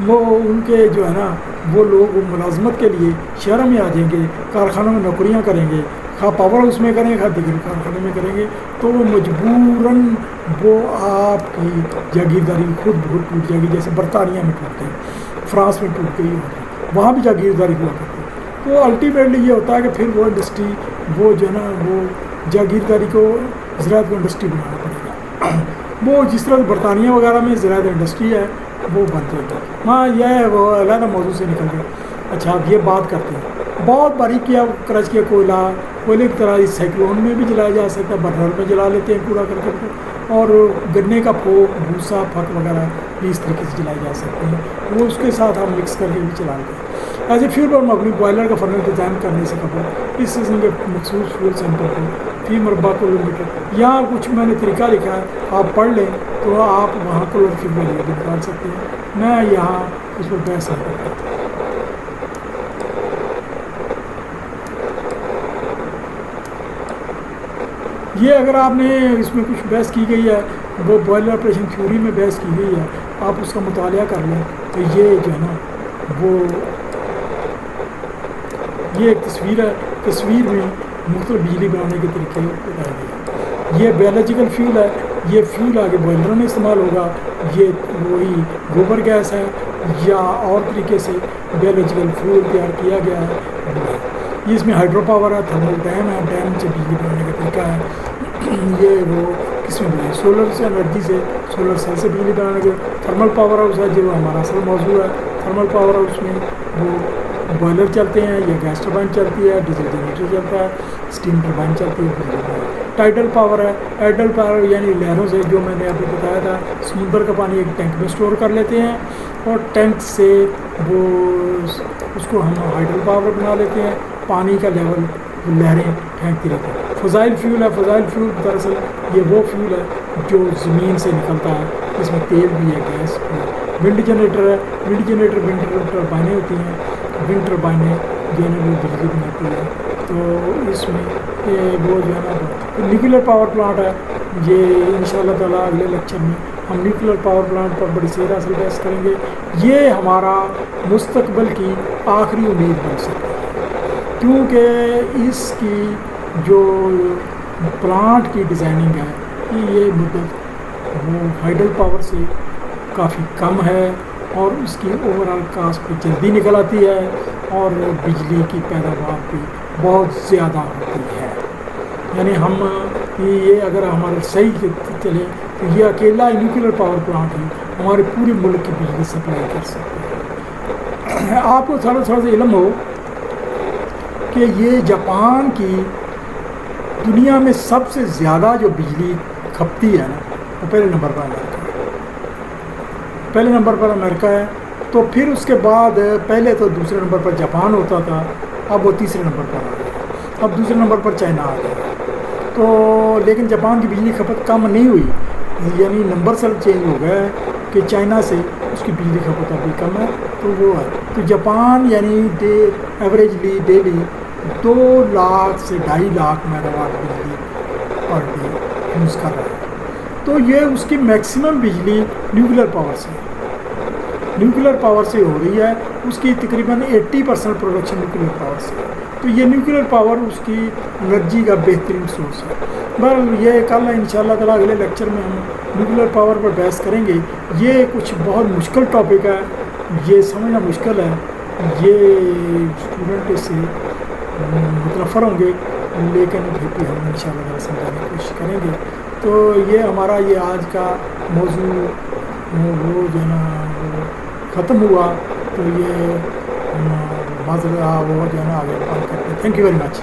وہ ان کے جو ہے نا وہ لوگ ملازمت کے لیے شہروں میں آ جائیں گے، کارخانوں میں نوکریاں کریں گے، خواہ پاور ہاؤس میں کریں گے خواہ دیگر کارخانے میں کریں گے، تو وہ مجبوراً وہ آپ کی جاگیرداری خود بخود ٹوٹ جائے گی، جیسے برطانیہ میں ٹوٹ گئی، فرانس میں ٹوٹ گئی، وہاں بھی جاگیرداری ہوا کرتی ہے۔ تو الٹیمیٹلی یہ ہوتا ہے کہ پھر وہ انڈسٹری وہ جو ہے نا وہ جاگیرداری کو زراعت کو انڈسٹری بنانا پڑے گا، وہ جس طرح برطانیہ وغیرہ میں زراعت انڈسٹری ہے وہ بن جائے گا۔ ہاں یہ وہ علیحدہ موضوع سے نکل گئے۔ اچھا اب یہ بات کرتے ہیں بہت باریک کیا کرچ کیا کوئلے کی طرح اس سائیکلون میں بھی جلایا جا سکتا ہے، برنر میں جلا لیتے ہیں کوڑا کرکٹ کو، اور گنے کا پھوک، بھوسا، پھک وغیرہ بھی اس طریقے سے جلائے جا سکتے ہیں، وہ اس کے ساتھ ہم مکس کر کے بھی چلا لیتے ہیں۔ ایسے فیول پر مبنی بوائلر کا فرنل ڈیزائن کرنے سے قبل اس سیزن کے مخصوص فیول سیمپل کو فی مربع کلو میٹر، یہاں کچھ میں نے طریقہ لکھا ہے، آپ پڑھ لیں تو آپ وہاں کلور فی ویلیو بھی نکال سکتے ہیں، میں یہاں اس پر بحث نہیں کرتا۔ یہ اگر آپ نے اس میں کچھ بحث کی گئی ہے، وہ بوائلر آپریشن تھیوری میں بحث کی گئی ہے، آپ اس کا مطالعہ کر لیں تو یہ جو ہے نا وہ یہ ایک تصویر ہے، تصویر میں مختلف بجلی بنانے کے طریقے بتائے گئے۔ یہ بایولوجیکل فیول ہے، یہ فیول آگے بوائلروں میں استعمال ہوگا، یہ وہی گوبر گیس ہے یا اور طریقے سے بایولوجیکل فیول تیار کیا گیا ہے۔ یہ اس میں ہائیڈرو پاور ہے، تھرمل ڈیم ہے، ڈیم سے بجلی بنانے کا طریقہ ہے۔ یہ وہ کس میں بنائے سولر سے انرجی سے، سولر سیل سے بجلی بنانے کے۔ تھرمل پاور ہاؤس ہے جو ہمارا اصل موضوع ہے، تھرمل پاور ہاؤس میں وہ بوائلر چلتے ہیں یا گیس ٹربائن چلتی ہے، ڈیزل جنریٹر چلتا ہے، اسٹیم ٹربائن چلتی ہے۔ ٹائیڈل پاور ہے، ٹائیڈل پاور یعنی لہروں سے، جو میں نے ابھی بتایا تھا، سمندر کا پانی ایک ٹینک میں اسٹور کر لیتے ہیں اور ٹینک سے وہ اس کو ہم ہائیڈل پاور بنا لیتے ہیں، پانی کا لیول لہریں پھینکتی رہتی ہیں۔ فضائل فیول ہے، فضائل فیول دراصل یہ وہ فیول ہے جو زمین سے نکلتا ہے، اس میں تیل بھی ہے، گیس بھی ہے۔ ونڈ جنریٹر ہے، ونڈ جنریٹر ونڈ ٹربائنیں ہوتی ہیں، ونڈ ٹربائنیں جو ہے نا وہ بجلی بناتی ہے، تو اس میں وہ جو ہے نا نیوکلیر پاور پلانٹ ہے۔ یہ انشاءاللہ تعالیٰ اگلے لیکچر میں ہم نیوکلیر پاور پلانٹ پر بڑی سیر حاصل بحث کریں گے۔ یہ ہمارا مستقبل کی آخری امید بن سکتی ہے۔ کیونکہ اس کی جو پلانٹ کی ڈیزائننگ ہے یہ مدت وہ ہائیڈل پاور سے کافی کم ہے اور اس کی اوور آل کاسٹ بھی جلدی نکل آتی ہے اور بجلی کی پیداوار بھی بہت زیادہ ہوتی ہے. یعنی ہم یہ اگر ہمارے صحیح چلے تو یہ اکیلا نیوکلیر پاور پلانٹ ہی ہمارے پورے ملک کی بجلی سپلائی کر سکتے ہیں. آپ کو تھوڑا سا علم ہو کہ یہ جاپان کی دنیا میں سب سے زیادہ جو بجلی کھپتی ہے نا وہ پہلے نمبر پر امریکہ ہے. تو پھر اس کے بعد پہلے تو دوسرے نمبر پر جاپان ہوتا تھا، اب وہ تیسرے نمبر پر آ گیا، اب دوسرے نمبر پر چائنا آ گیا. تو لیکن جاپان کی بجلی کھپت کم نہیں ہوئی، یعنی نمبر سر چینج ہو گیا ہے کہ چائنا سے اس کی بجلی کھپت ابھی کم ہے. تو وہ ہے تو جاپان یعنی ایوریجلی ڈیلی 2 لاکھ سے 2.5 لاکھ میگا واٹ بجلی پر ڈے یوز کر رہا ہے. تو یہ اس کی میکسیمم بجلی نیوکلیر پاور سے ہو رہی ہے. اس کی تقریباً 80% پروڈکشن نیوکلیر پاور سے ہے. تو یہ نیوکلیر پاور اس کی انرجی کا بہترین سورس ہے. بہرحال یہ کل انشاءاللہ تعالیٰ اگلے لیکچر میں ہم نیوکلیر پاور پر بحث کریں گے. یہ کچھ بہت مشکل ٹاپک ہے، یہ سمجھنا مشکل ہے، یہ اسٹوڈنٹ اس سے متنفر ہوں گے، لیکن پھر بھی ہم انشاءاللہ تعالیٰ سمجھانے کی کوشش کریں گے. تو یہ ہمارا یہ آج کا موضوع وہ جو ہے نا وہ ختم ہوا. تو یہ معذرت وہ جو ہے نا آگے بات کرتے ہیں. Thank you very much.